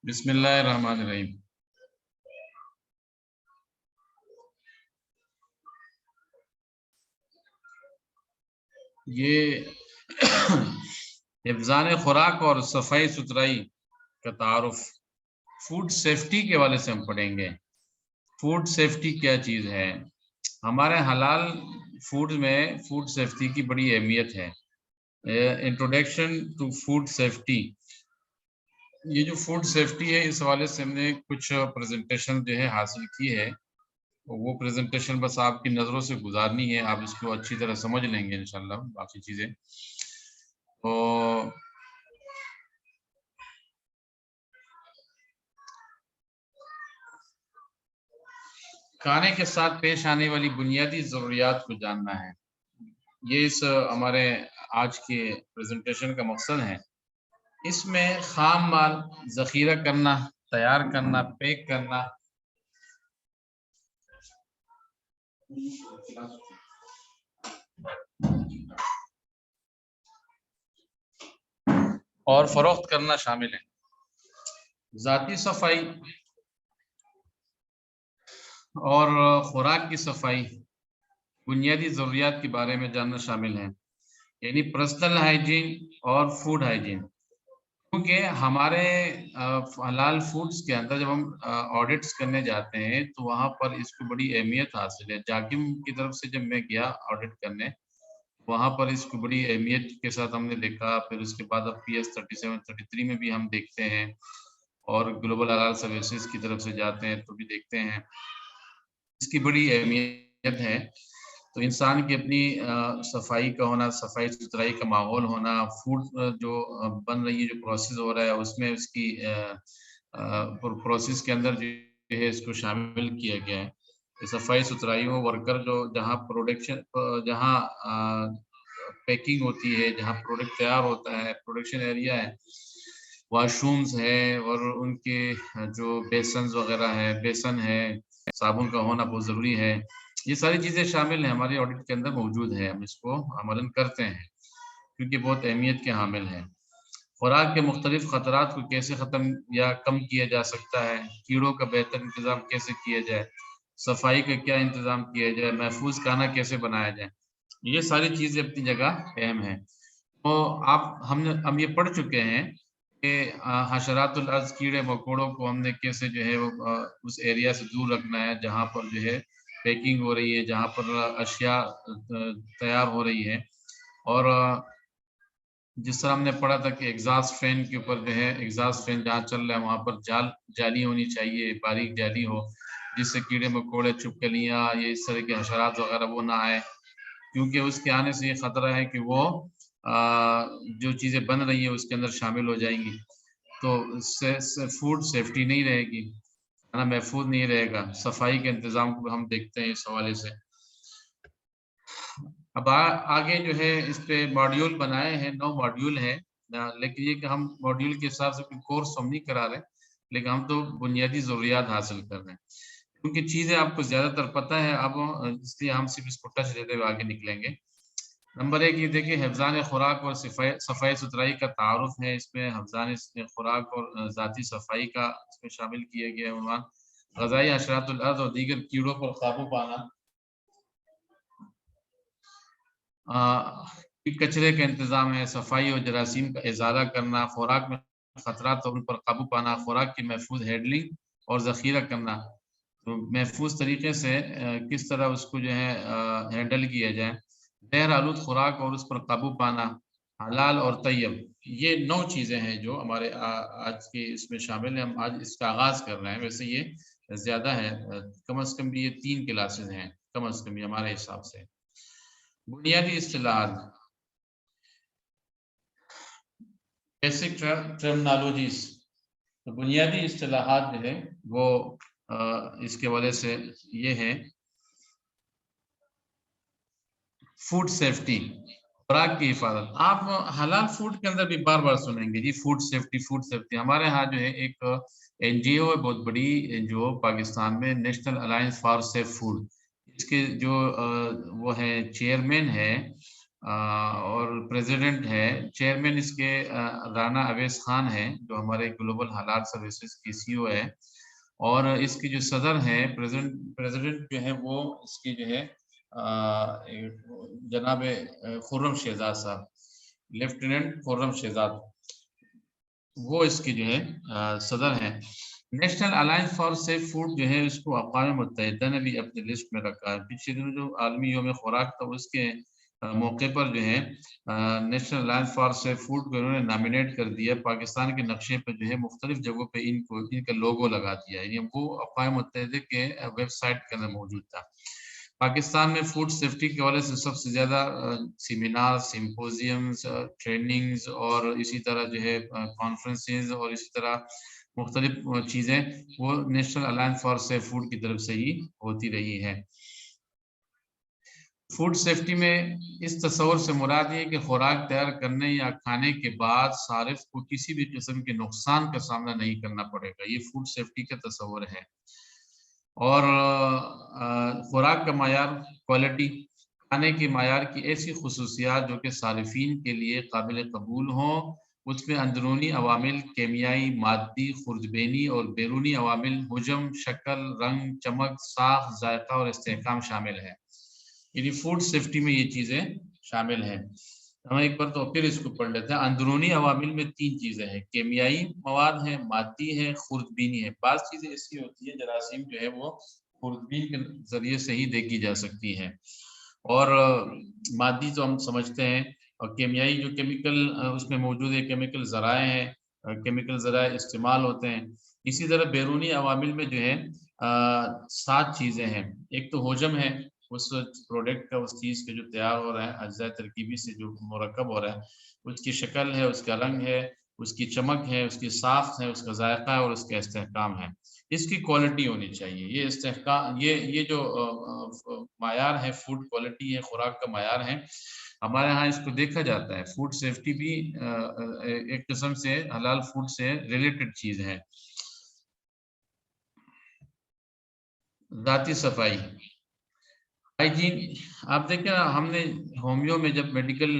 بسم اللہ الرحمن الرحیم۔ یہ حفظان خوراک اور صفائی ستھرائی کا تعارف فوڈ سیفٹی کے حوالے سے ہم پڑھیں گے۔ فوڈ سیفٹی کیا چیز ہے؟ ہمارے حلال فوڈ میں فوڈ سیفٹی کی بڑی اہمیت ہے۔ انٹروڈکشن ٹو فوڈ سیفٹی، یہ جو فوڈ سیفٹی ہے اس حوالے سے ہم نے کچھ پریزنٹیشن جو ہے حاصل کی ہے، وہ پریزنٹیشن بس آپ کی نظروں سے گزارنی ہے، آپ اس کو اچھی طرح سمجھ لیں گے انشاءاللہ باقی چیزیں۔ تو کھانے کے ساتھ پیش آنے والی بنیادی ضروریات کو جاننا ہے، یہ اس ہمارے آج کے پریزنٹیشن کا مقصد ہے۔ اس میں خام مال ذخیرہ کرنا، تیار کرنا، پیک کرنا اور فروخت کرنا شامل ہے۔ ذاتی صفائی اور خوراک کی صفائی بنیادی ضروریات کے بارے میں جاننا شامل ہے، یعنی پرسنل ہائیجین اور فوڈ ہائیجین۔ کیونکہ ہمارے حلال فوڈز کے اندر جب ہم آڈٹس کرنے جاتے ہیں تو وہاں پر اس کو بڑی اہمیت حاصل ہے۔ جاکم کی طرف سے جب میں گیا آڈٹ کرنے، وہاں پر اس کو بڑی اہمیت کے ساتھ ہم نے دیکھا۔ پھر اس کے بعد اب PS 37 33 میں بھی ہم دیکھتے ہیں، اور گلوبل حلال سروسز کی طرف سے جاتے ہیں تو بھی دیکھتے ہیں، اس کی بڑی اہمیت ہے۔ تو انسان کی اپنی صفائی کا ہونا، صفائی ستھرائی کا ماحول ہونا، فوڈ جو بن رہی ہے، جو پروسیس ہو رہا ہے اس میں اس کی پروسیس کے اندر جو ہے اس کو شامل کیا گیا ہے۔ صفائی ستھرائی ہو، ورکر جو جہاں پروڈکشن، جہاں پیکنگ ہوتی ہے، جہاں پروڈکٹ تیار ہوتا ہے، پروڈکشن ایریا ہے، واش رومز ہے، اور ان کے جو بیسنز وغیرہ ہے، بیسن ہے، صابن کا ہونا بہت ضروری ہے۔ یہ ساری چیزیں شامل ہیں، ہمارے آڈٹ کے اندر موجود ہیں، ہم اس کو عملاً کرتے ہیں کیونکہ بہت اہمیت کے حامل ہیں۔ خوراک کے مختلف خطرات کو کیسے ختم یا کم کیا جا سکتا ہے، کیڑوں کا بہتر انتظام کیسے کیا جائے، صفائی کا کیا انتظام کیا جائے، محفوظ کھانا کیسے بنایا جائے، یہ ساری چیزیں اپنی جگہ اہم ہیں۔ تو ہم یہ پڑھ چکے ہیں کہ حشرات الارض، کیڑے مکوڑوں کو ہم نے کیسے جو ہے وہ اس ایریا سے دور رکھنا ہے جہاں پر جو ہے پیکنگ ہو رہی ہے، جہاں پر اشیاء تیار ہو رہی ہے۔ اور جس طرح ہم نے پڑھا تھا کہ ایگزاسٹ فین کے اوپر جو ہے، ایگزاسٹ فین جہاں چل رہا ہے وہاں پر جالی ہونی چاہیے، باریک جالی ہو، جس سے کیڑے مکوڑے، چھپکلیاں، یہ اس طرح کے حشرات وغیرہ وہ نہ آئے، کیونکہ اس کے آنے سے یہ خطرہ ہے کہ وہ جو چیزیں بن رہی ہیں اس کے اندر شامل ہو جائیں گی، تو اس سے فوڈ سیفٹی نہیں رہے گی، کھانا محفوظ نہیں رہے گا۔ صفائی کے انتظام کو ہم دیکھتے ہیں اس حوالے سے۔ اب آگے جو ہے اس پہ ماڈیول بنائے ہیں، 9 ماڈیول ہیں، لیکن یہ کہ ہم ماڈیول کے حساب سے کوئی کورس ہم نہیں کرا رہے، لیکن ہم تو بنیادی ضروریات حاصل کر رہے ہیں، کیونکہ چیزیں آپ کو زیادہ تر پتہ ہے اب، اس لیے ہم صرف اس کو ٹچ دیتے ہوئے آگے نکلیں گے۔ نمبر 1 یہ دیکھیں، حفظان خوراک اور صفائی ستھرائی کا تعارف ہے۔ اس میں حفظان خوراک اور ذاتی صفائی کا اس میں شامل کیا گیا عنوان۔ غذائی حشرات الارض اور دیگر کیڑوں پر قابو پانا، کچرے کا انتظام ہے، صفائی اور جراثیم کا ازالہ کرنا، خوراک میں خطرات اور ان پر قابو پانا، خوراک کی محفوظ ہینڈلنگ اور ذخیرہ کرنا، تو محفوظ طریقے سے کس طرح اس کو جو ہے ہینڈل کیا جائے، زہر آلود خوراک اور اس پر قابو پانا، حلال اور طیب، یہ 9 چیزیں ہیں جو ہمارے آج کے اس میں شامل ہیں۔ ہم آج اس کا آغاز کر رہے ہیں، ویسے یہ زیادہ ہے، کم از کم بھی یہ 3 کلاسز ہیں کم از کم ہمارے حساب سے۔ بنیادی اصطلاحات، بیسک ٹرمنالوجیز، تو بنیادی اصطلاحات جو ہے وہ اس کے وجہ سے یہ ہے۔ فوڈ سیفٹی، خوراک کی حفاظت، آپ حلال فوڈ کے اندر بھی بار بار سنیں گے جی فوڈ سیفٹی، فوڈ سیفٹی۔ ہمارے ہاں جو ہے ایک NGO ہے بہت بڑی، جو پاکستان میں national alliance for safe food, اس کے جو وہ ہے چیئرمین ہے اور پریزیڈنٹ ہے، چیئرمین اس کے رانا اویس خان ہے جو ہمارے گلوبل حالات سروسز کی CEO ہے، اور اس کی جو صدر ہیں پریزیڈنٹ جو ہے وہ اس کی جو ہے جناب خرم شہزاد صاحب، لیفٹیننٹ خرم شہزاد، وہ اس کی جو ہے صدر ہیں۔ National alliance for safe food جو ہے اس کو اقوام متحدہ نے بھی اپنی لسٹ میں رکھا ہے۔ پچھلے دنوں جو عالمی یوم خوراک تھا اس کے موقع پر جو ہے national alliance for safe food کو انہوں نے نامینیٹ کر دیا، پاکستان کے نقشے پہ جو ہے مختلف جگہوں پہ ان کا لوگو لگا دیا، یعنی وہ اقوام متحدہ کے ویب سائٹ کے اندر موجود تھا۔ پاکستان میں فوڈ سیفٹی کے حوالے سے سب سے زیادہ سیمینار، سمپوزیمز، ٹریننگز اور اسی طرح جو ہے کانفرنسز اور اسی طرح مختلف چیزیں وہ national alliance for safe food کی طرف سے ہی ہوتی رہی ہے۔ فوڈ سیفٹی میں اس تصور سے مراد یہ کہ خوراک تیار کرنے یا کھانے کے بعد صارف کو کسی بھی قسم کے نقصان کا سامنا نہیں کرنا پڑے گا، یہ فوڈ سیفٹی کا تصور ہے۔ اور خوراک کا معیار، کوالٹی، کھانے کے معیار کی ایسی خصوصیات جو کہ صارفین کے لیے قابل قبول ہوں، اس میں اندرونی عوامل، کیمیائی، مادی، خوردبینی اور بیرونی عوامل، حجم، شکل، رنگ، چمک، ساخت، ذائقہ اور استحکام شامل ہے۔ یعنی فوڈ سیفٹی میں یہ چیزیں شامل ہیں۔ ہم ایک بار تو پھر اس کو پڑھ لیتے ہیں۔ اندرونی عوامل میں 3 چیزیں ہیں، کیمیائی مواد ہیں، مادی ہے، خوردبینی ہے۔ بعض چیزیں ایسی ہوتی ہیں جراثیم جو ہے وہ خوردبین کے ذریعے سے ہی دیکھی جا سکتی ہیں، اور مادی تو ہم سمجھتے ہیں، اور کیمیائی جو کیمیکل اس میں موجود ہے، کیمیکل ذرائع ہیں، کیمیکل ذرائع استعمال ہوتے ہیں۔ اسی طرح بیرونی عوامل میں جو ہے 7 چیزیں ہیں۔ ایک تو حجم ہے، اس پروڈکٹ کا، اس چیز کے جو تیار ہو رہا ہے، اجزاء ترکیبی سے جو مرکب ہو رہا ہے، اس کی شکل ہے، اس کا رنگ ہے، اس کی چمک ہے، اس کی ساخت ہے، اس کا ذائقہ ہے اور اس کا استحکام ہے۔ اس کی کوالٹی ہونی چاہیے، یہ استحکام، یہ جو معیار ہے، فوڈ کوالٹی ہے، خوراک کا معیار ہے، ہمارے ہاں اس کو دیکھا جاتا ہے۔ فوڈ سیفٹی بھی ایک قسم سے حلال فوڈ سے ریلیٹڈ چیز ہے۔ ذاتی صفائی، ہائیجین، آپ دیکھیں ہم نے ہومیو میں جب میڈیکل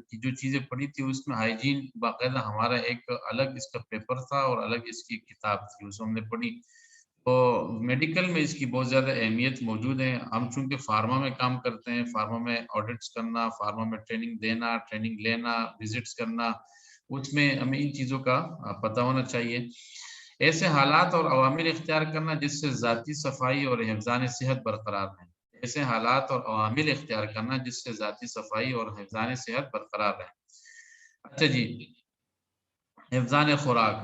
کی جو چیزیں پڑھی تھی اس میں ہائیجین باقاعدہ ہمارا ایک الگ اس کا پیپر تھا اور الگ اس کی کتاب تھی، اس ہم نے پڑھی۔ تو میڈیکل میں اس کی بہت زیادہ اہمیت موجود ہے۔ ہم چونکہ فارما میں کام کرتے ہیں، فارما میں آڈٹس کرنا، فارما میں ٹریننگ دینا، ٹریننگ لینا، وزٹس کرنا، اس میں ہمیں ان چیزوں کا پتہ ہونا چاہیے۔ ایسے حالات اور عوامل اختیار کرنا جس سے ذاتی صفائی اور حفظان صحت برقرار ہیں، ایسے حالات اور عوامل اختیار کرنا جس سے ذاتی صفائی اور حفظان صحت برقرار رہے۔ اچھا جی، حفظان خوراک،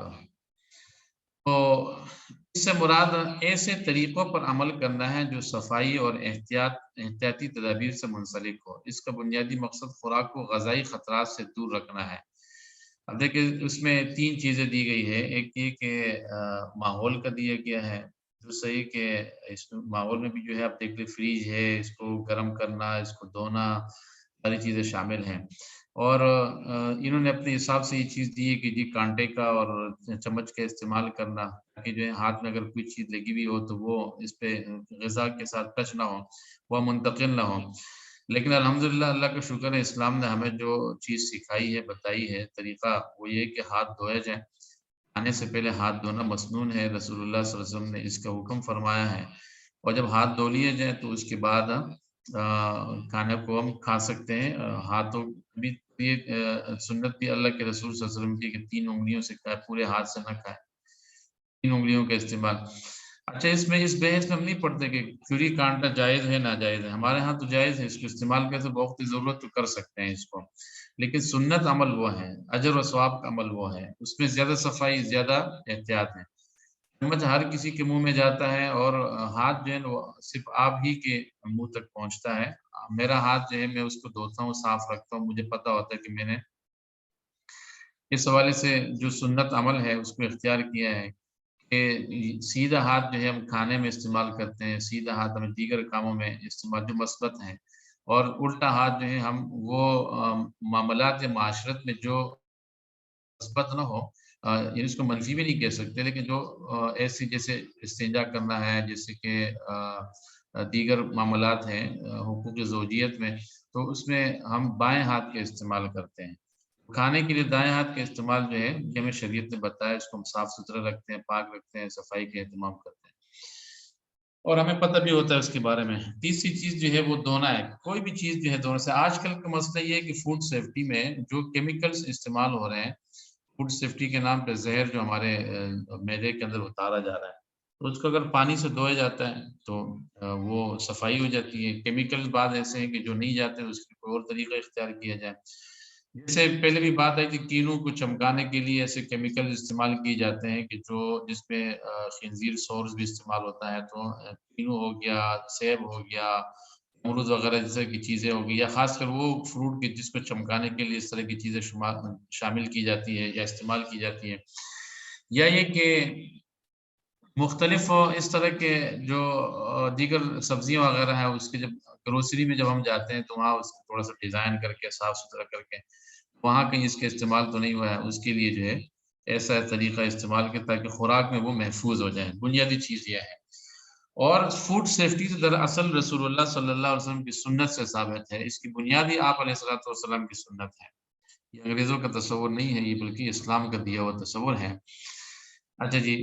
تو اس سے مراد ایسے طریقوں پر عمل کرنا ہے جو صفائی اور احتیاطی تدابیر سے منسلک ہو۔ اس کا بنیادی مقصد خوراک کو غذائی خطرات سے دور رکھنا ہے۔ اب دیکھیں اس میں 3 چیزیں دی گئی ہے، ایک یہ کہ ماحول کا دیا گیا ہے، دوسرا یہ کہ اس ماحول میں بھی جو ہے آپ دیکھ لیں فریج ہے، اس کو گرم کرنا، اس کو دھونا، ساری چیزیں شامل ہیں۔ اور انہوں نے اپنے حساب سے یہ چیز دی ہے کہ جی کانٹے کا اور چمچ کا استعمال کرنا، تاکہ جو ہے ہاتھ میں اگر کوئی چیز لگی ہوئی ہو تو وہ اس پہ غذا کے ساتھ ٹچ نہ ہو، وہ منتقل نہ ہو۔ لیکن الحمدللہ اللہ کا شکر ہے، اسلام نے ہمیں جو چیز سکھائی ہے، بتائی ہے طریقہ، وہ یہ کہ ہاتھ دھویا جائے، کھانے سے پہلے ہاتھ دھونا مسنون ہے، رسول اللہ صلی اللہ علیہ وسلم نے اس کا حکم فرمایا ہے، اور جب ہاتھ دھو لیے جائیں تو اس کے بعد کھانے کو ہم کھا سکتے ہیں۔ ہاتھوں بھی یہ سنت بھی اللہ کے رسول صلی اللہ علیہ وسلم کی کہ 3 انگلیوں سے کھائے، پورے ہاتھ سے نہ کھائے، 3 انگلیوں کا استعمال۔ اچھا اس بحث میں ہم نہیں پڑھتے کہ چھری کانٹنا جائز ہے ناجائز ہے، ہمارے ہاں تو جائز ہے، اس کو استعمال کرتے بوقت ضرورت تو کر سکتے ہیں اس کو، لیکن سنت عمل وہ ہے، اجر و ثواب کا عمل وہ ہے، اس میں زیادہ صفائی، زیادہ احتیاط ہے۔ چمچ ہر کسی کے منہ میں جاتا ہے، اور ہاتھ جو ہے وہ صرف آپ ہی کے منہ تک پہنچتا ہے۔ میرا ہاتھ جو ہے میں اس کو دھوتا ہوں، صاف رکھتا ہوں، مجھے پتا ہوتا ہے کہ میں نے اس حوالے سے جو سنت عمل ہے اس کو اختیار کیا ہے کہ سیدھا ہاتھ جو ہے ہم کھانے میں استعمال کرتے ہیں، سیدھا ہاتھ ہمیں دیگر کاموں میں استعمال جو مثبت ہیں، اور الٹا ہاتھ جو ہے ہم وہ معاملات معاشرت میں جو مثبت نہ ہو، یعنی اس کو منفی بھی نہیں کہہ سکتے، لیکن جو ایسی جیسے استنجا کرنا ہے، جیسے کہ دیگر معاملات ہیں حقوق زوجیت میں، تو اس میں ہم بائیں ہاتھ کا استعمال کرتے ہیں. کھانے کے لیے دائیں ہاتھ کا استعمال جو ہے یہ ہمیں شریعت نے بتایا، اس کو ہم صاف ستھرا رکھتے ہیں، پاک رکھتے ہیں، صفائی کا اہتمام کرتے ہیں، اور ہمیں پتہ بھی ہوتا ہے اس کے بارے میں. تیسری چیز جو ہے وہ دھونا ہے. کوئی بھی چیز جو ہے دھونے سے، آج کل کا مسئلہ یہ ہے کہ فوڈ سیفٹی میں جو کیمیکلز استعمال ہو رہے ہیں، فوڈ سیفٹی کے نام پہ زہر جو ہمارے معدے کے اندر اتارا جا رہا ہے، تو اس کو اگر پانی سے دھویا جاتا ہے تو وہ صفائی ہو جاتی ہے. کیمیکلز بعض ایسے ہیں کہ جو نہیں جاتے، اس کے کوئی اور طریقہ اختیار کیا جائے. جیسے پہلے بھی بات ہے کہ کینو کو چمکانے کے لیے ایسے کیمیکل استعمال کیے جاتے ہیں کہ جس میں خنزیر سورس بھی استعمال ہوتا ہے. تو کینو ہو گیا، سیب ہو گیا، امرود وغیرہ جیسے کی چیزیں ہو گئی، یا خاص کر وہ فروٹ کی جس کو چمکانے کے لیے اس طرح کی چیزیں شامل کی جاتی ہے یا استعمال کی جاتی ہے. یا یہ کہ مختلف اس طرح کے جو دیگر سبزیاں وغیرہ ہیں، اس کے جب گروسری میں جب ہم جاتے ہیں تو وہاں اس کو تھوڑا سا ڈیزائن کر کے صاف ستھرا کر کے وہاں کہیں اس کے استعمال تو نہیں ہوا ہے، اس کے لیے جو ہے ایسا طریقہ استعمال کیا تاکہ خوراک میں وہ محفوظ ہو جائیں. بنیادی چیز یہ ہے. اور فوڈ سیفٹی تو دراصل رسول اللہ صلی اللہ علیہ وسلم کی سنت سے ثابت ہے. اس کی بنیادی آپ علیہ الصلوۃ والسلام کی سنت ہے. یہ انگریزوں کا تصور نہیں ہے، یہ بلکہ اسلام کا دیا ہوا تصور ہے. اچھا جی،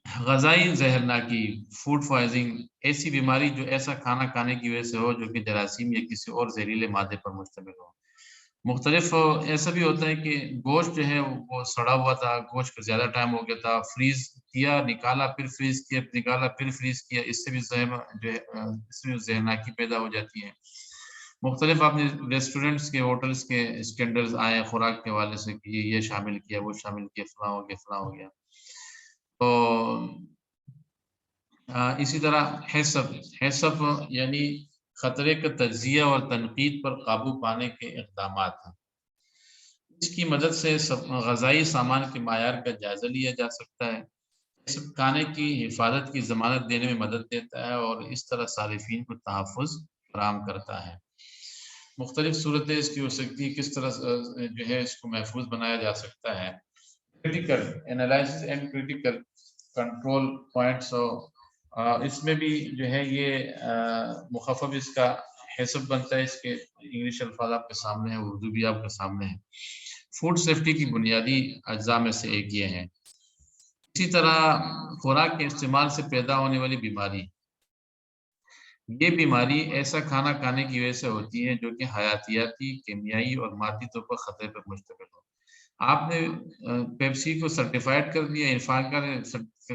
غذائی زہرناکی، فوڈ پوائزنگ، ایسی بیماری جو ایسا کھانا کھانے کی وجہ سے ہو جو کہ جراثیم یا کسی اور زہریلے مادے پر مشتمل ہو. مختلف ایسا بھی ہوتا ہے کہ گوشت جو ہے وہ سڑا ہوا تھا، گوشت کو زیادہ ٹائم ہو گیا تھا، فریز کیا، نکالا، پھر فریز کیا، نکالا، پھر فریز کیا، اس سے بھی جو ہے اس میں زہرناکی پیدا ہو جاتی ہے. مختلف آپ نے ریسٹورینٹس کے، ہوٹلس کے اسکینڈلز آئے خوراک کے حوالے سے کہ یہ شامل کیا، وہ شامل کیا، فلاں ہو گیا، فلاں ہو گیا. تو اسی طرح حسب یعنی خطرے کا تجزیہ اور تنقید پر قابو پانے کے اقدامات ہیں. اس کی مدد سے غذائی سامان کے معیار کا جائزہ لیا جا سکتا ہے. حسب کھانے کی حفاظت کی ضمانت دینے میں مدد دیتا ہے اور اس طرح صارفین کو تحفظ فراہم کرتا ہے. مختلف صورتیں اس کی ہو سکتی ہے، کس طرح جو ہے اس کو محفوظ بنایا جا سکتا ہے. Critical analysis and critical control points, اس میں بھی جو ہے یہ مخفف اس کا حسب بنتا ہے. اس کے انگلش الفاظ آپ کے سامنے ہیں، اردو بھی آپ کے سامنے ہے. فوڈ سیفٹی کی بنیادی اجزاء میں سے ایک یہ ہے. اسی طرح خوراک کے استعمال سے پیدا ہونے والی بیماری، یہ بیماری ایسا کھانا کھانے کی وجہ سے ہوتی ہے جو کہ حیاتیاتی، کیمیائی اور مادی طور پر خطرے پر مشتمل ہو. آپ نے پیپسی کو سرٹیفائڈ کر دیا، عرفان کا نے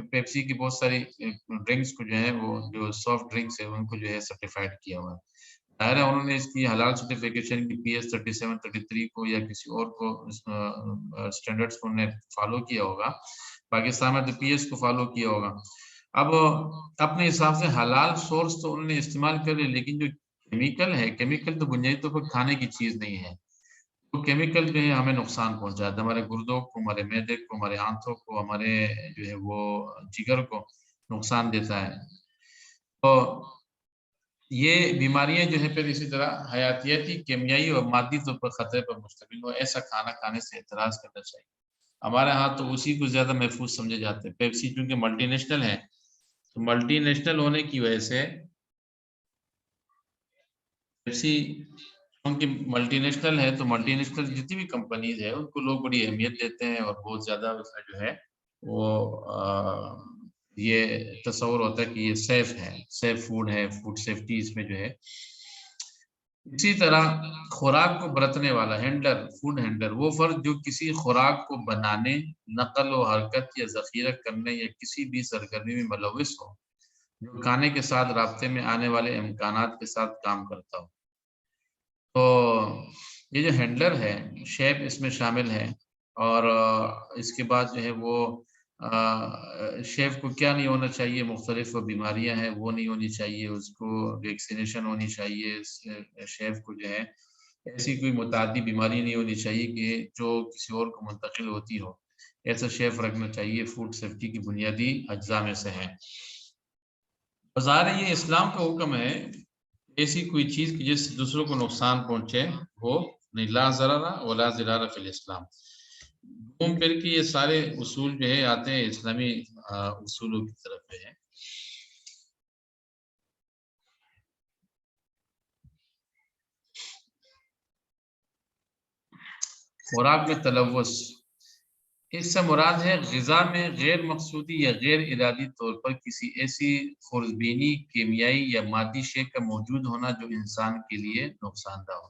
پیپسی کی بہت ساری ڈرنکس کو جو ہے وہ جو سافٹ ڈرنکس ہے ان کو جو ہے سرٹیفائڈ کیا ہوا ہے. ظاہر ہے انہوں نے اس کی حلال سرٹیفیکیشن کی PS 37 33 کو یا کسی اور کو اسٹینڈرڈس کو انہوں نے فالو کیا ہوگا. پاکستان میں تو PS کو فالو کیا ہوگا. اب اپنے حساب سے حلال سورس تو انہوں نے استعمال کر لیا، لیکن جو کیمیکل ہے، کیمیکل تو بنیادی طور پر کھانے کی چیز نہیں ہے. تو کیمیکل جو ہے ہمیں نقصان پہنچاتا ہے، ہمارے گردوں کو، ہمارے معدے کو، ہمارے آنتوں کو، ہمارے جو ہے وہ جگر کو نقصان دیتا ہے. تو یہ بیماریاں جو ہے پھر اسی طرح حیاتیاتی، کیمیائی اور مادی طور پر خطرے پر مشتمل ہو. ایسا کھانا کھانے سے اعتراض کرنا چاہیے. ہمارے ہاں تو اسی کو زیادہ محفوظ سمجھے جاتے ہیں. پیپسی چونکہ ملٹی نیشنل ہے، تو ملٹی نیشنل ہونے کی وجہ سے پیپسی کیونکہ ملٹی نیشنل ہے تو ملٹی نیشنل جتنی بھی کمپنیز ہے ان کو لوگ بڑی اہمیت دیتے ہیں اور بہت زیادہ اس میں جو ہے وہ یہ تصور ہوتا ہے کہ یہ سیف ہے، سیف فوڈ ہے، فوڈ سیفٹی اس میں جو ہے. اسی طرح خوراک کو برتنے والا ہینڈلر، فوڈ ہینڈلر، وہ فرد جو کسی خوراک کو بنانے، نقل و حرکت یا ذخیرہ کرنے یا کسی بھی سرگرمی میں ملوث ہو، جو کھانے کے ساتھ رابطے میں آنے والے امکانات کے ساتھ کام کرتا ہو. تو یہ جو ہینڈلر ہے، شیف اس میں شامل ہے. اور اس کے بعد جو ہے وہ شیف کو کیا نہیں ہونا چاہیے، مختلف بیماریاں ہیں وہ نہیں ہونی چاہیے، اس کو ویکسینیشن ہونی چاہیے. شیف کو جو ہے ایسی کوئی متعدی بیماری نہیں ہونی چاہیے کہ جو کسی اور کو منتقل ہوتی ہو. ایسا شیف رکھنا چاہیے. فوڈ سیفٹی کی بنیادی اجزاء میں سے ہے. ظاہر یہ اسلام کا حکم ہے، ایسی کوئی چیز کی جس سے دوسروں کو نقصان پہنچے وہ نہیں. لا ضرر ولا ضرار فی الاسلام. گھوم پھر کے یہ سارے اصول جو ہے آتے ہیں اسلامی اصولوں کی طرف میں ہے. خوراک میں تلوث، اس سے مراد ہے غذا میں غیر مقصودی یا غیر ارادی طور پر کسی ایسی خوردبینی، کیمیائی یا مادی شے کا موجود ہونا جو انسان کے لیے نقصان دہ ہو۔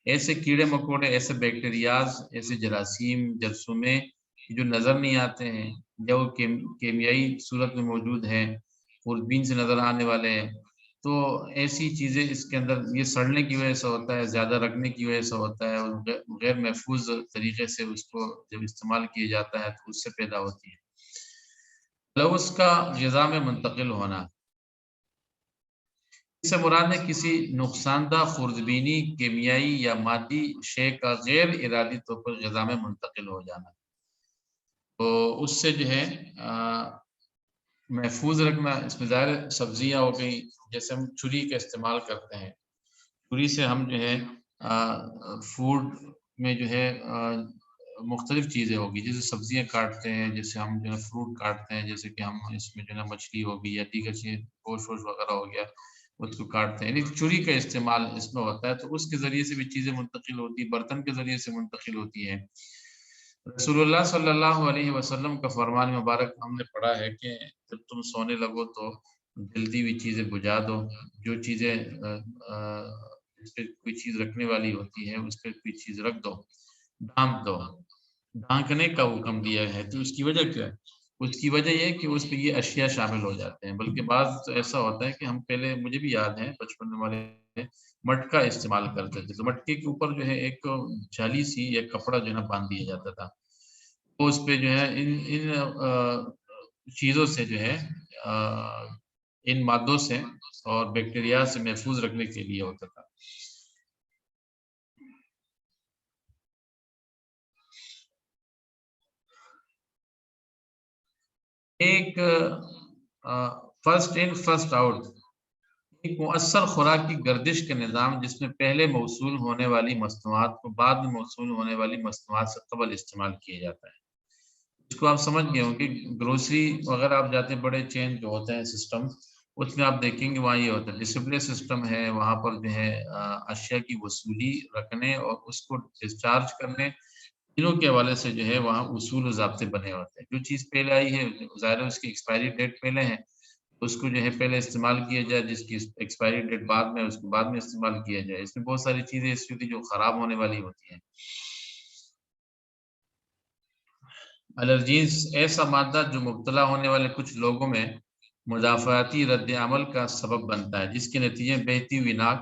ایسے کیڑے مکوڑے، ایسے بیکٹیریاز، ایسے جراثیم، جرثومے جو نظر نہیں آتے ہیں یا وہ کیمیائی صورت میں موجود ہیں، خوردبین سے نظر آنے والے ہیں، تو ایسی چیزیں اس کے اندر یہ سڑنے کی وجہ سے ہوتا ہے، زیادہ رکھنے کی وجہ سے ہوتا ہے، اور غیر محفوظ طریقے سے اس کو جب استعمال کیا جاتا ہے تو اس سے پیدا ہوتی ہے۔ تلوث کا غذا میں منتقل ہونا، اس سے مراد ہے کسی نقصان دہ خوردبینی، کیمیائی یا مادی شے کا غیر ارادی طور پر غذا میں منتقل ہو جانا، تو اس سے جو ہے محفوظ رکھنا۔ اس میں ظاہر سبزیاں ہو گئی، جیسے ہم چھری کا استعمال کرتے ہیں، چھری سے ہم جو ہے فوڈ میں جو ہے مختلف چیزیں ہوگی، جیسے سبزیاں کاٹتے ہیں، جیسے ہم جو ہے فروٹ کاٹتے ہیں، جیسے کہ ہم اس میں جو ہے مچھلی ہوگی یا دیگر چیز گوشت ووشت وغیرہ ہو گیا، اس کو کاٹتے ہیں، یعنی چھری کا استعمال اس میں ہوتا ہے، تو اس کے ذریعے سے بھی چیزیں منتقل ہوتی، برتن کے ذریعے سے منتقل ہوتی ہیں۔ رسول اللہ صلی اللہ علیہ وسلم کا فرمان مبارک ہم نے پڑھا ہے کہ جب تم سونے لگو تو جلدی ہوئی چیزیں بجھا دو، جو چیزیں اس پہ کوئی چیز رکھنے والی ہوتی ہے اس پہ کوئی چیز رکھ دو، ڈھانپ دو۔ ڈھانکنے کا حکم دیا ہے، تو اس کی وجہ کیا ہے؟ اس کی وجہ یہ ہے کہ اس پہ یہ اشیاء شامل ہو جاتے ہیں، بلکہ بعض تو ایسا ہوتا ہے کہ ہم پہلے، مجھے بھی یاد ہے بچپن میں ہمارے مٹکا استعمال کرتے تھے، تو مٹکے کے اوپر جو ہے ایک جھالی سی یا کپڑا جو ہے نا باندھ دیا جاتا تھا، تو اس پہ جو ہے ان چیزوں سے جو ہے ان مادوں سے اور بیکٹیریا سے محفوظ رکھنے کے لیے ہوتا تھا۔ ایک فرسٹ ان فرسٹ آؤٹ، ایک مؤثر خوراک کی گردش کا نظام جس میں پہلے موصول ہونے والی مصنوعات کو بعد میں موصول ہونے والی مصنوعات سے قبل استعمال کیا جاتا ہے۔ اس کو آپ سمجھ گئے ہوں کہ گروسری وغیرہ آپ جاتے ہیں، بڑے چین جو ہوتے ہیں سسٹم، اس میں آپ دیکھیں گے وہاں یہ ہوتا ہے ڈسپلے سسٹم ہے، وہاں پر جو ہے اشیاء کی وصولی رکھنے اور اس کو ڈسچارج کرنے، تینوں کے حوالے سے جو ہے وہاں اصول و ضابطے بنے ہوتے ہیں۔ جو چیز پہلے آئی ہے ظاہر ہے اس کی ایکسپائری ڈیٹ پہلے ہے، اس کو جو ہے پہلے استعمال کیا جائے، جس کی ایکسپائری ڈیٹ بعد میں، اس کو بعد میں استعمال کیا جائے۔ اس میں بہت ساری چیزیں ایسی ہوتی ہیں جو خراب ہونے والی ہوتی ہیں۔ الرجینز، ایسا مادہ جو مبتلا ہونے والے کچھ لوگوں میں مدافعتی رد عمل کا سبب بنتا ہے، جس کے نتیجے میں بہتی ہوئی ناک،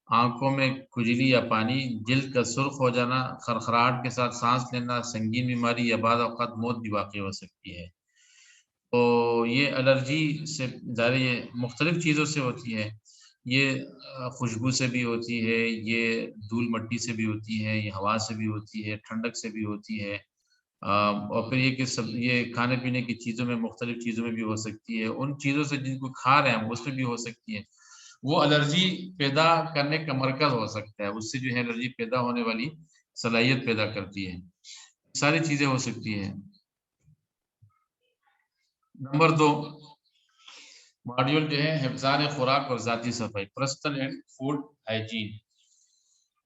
آنکھوں میں کھجلی یا پانی، جلد کا سرخ ہو جانا، خرخراہٹ کے ساتھ سانس لینا، سنگین بیماری یا بعض اوقات موت بھی واقع ہو سکتی ہے۔ تو یہ الرجی سے ظاہر یہ مختلف چیزوں سے ہوتی ہے، یہ خوشبو سے بھی ہوتی ہے، یہ دھول مٹی سے بھی ہوتی ہے، یہ ہوا سے بھی ہوتی ہے، ٹھنڈک سے بھی ہوتی ہے، اور پھر یہ کہ سب یہ کھانے پینے کی چیزوں میں، مختلف چیزوں میں بھی ہو سکتی ہے، ان چیزوں سے جن کو کھا رہے ہیں ہم اس میں بھی ہو سکتی ہے۔ وہ الرجی پیدا کرنے کا مرکز ہو سکتا ہے، اس سے جو ہے الرجی پیدا ہونے والی صلاحیت پیدا کرتی ہے، ساری چیزیں ہو سکتی ہیں۔ نمبر 2 ماڈیول جو ہے حفظان خوراک اور ذاتی صفائی، پرسنل اینڈ فوڈ ہائیجین۔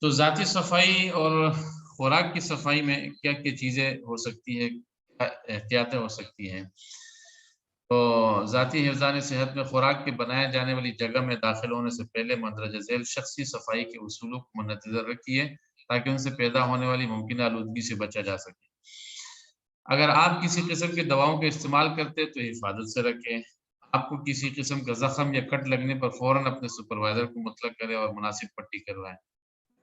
تو ذاتی صفائی اور خوراک کی صفائی میں کیا کیا چیزیں ہو سکتی ہے، کیا احتیاطیں ہو سکتی ہیں؟ تو ذاتی حفظان صحت میں خوراک کے بنائے جانے والی جگہ میں داخل ہونے سے پہلے مندرجہ ذیل شخصی صفائی کے اصولوں کو مد نظر رکھیے تاکہ ان سے پیدا ہونے والی ممکنہ آلودگی سے بچا جا سکے۔ اگر آپ کسی قسم کی دواؤں کا استعمال کرتے تو حفاظت سے رکھیں۔ آپ کو کسی قسم کا زخم یا کٹ لگنے پر فوراً اپنے سپروائزر کو مطلع کریں اور مناسب پٹی کروائیں۔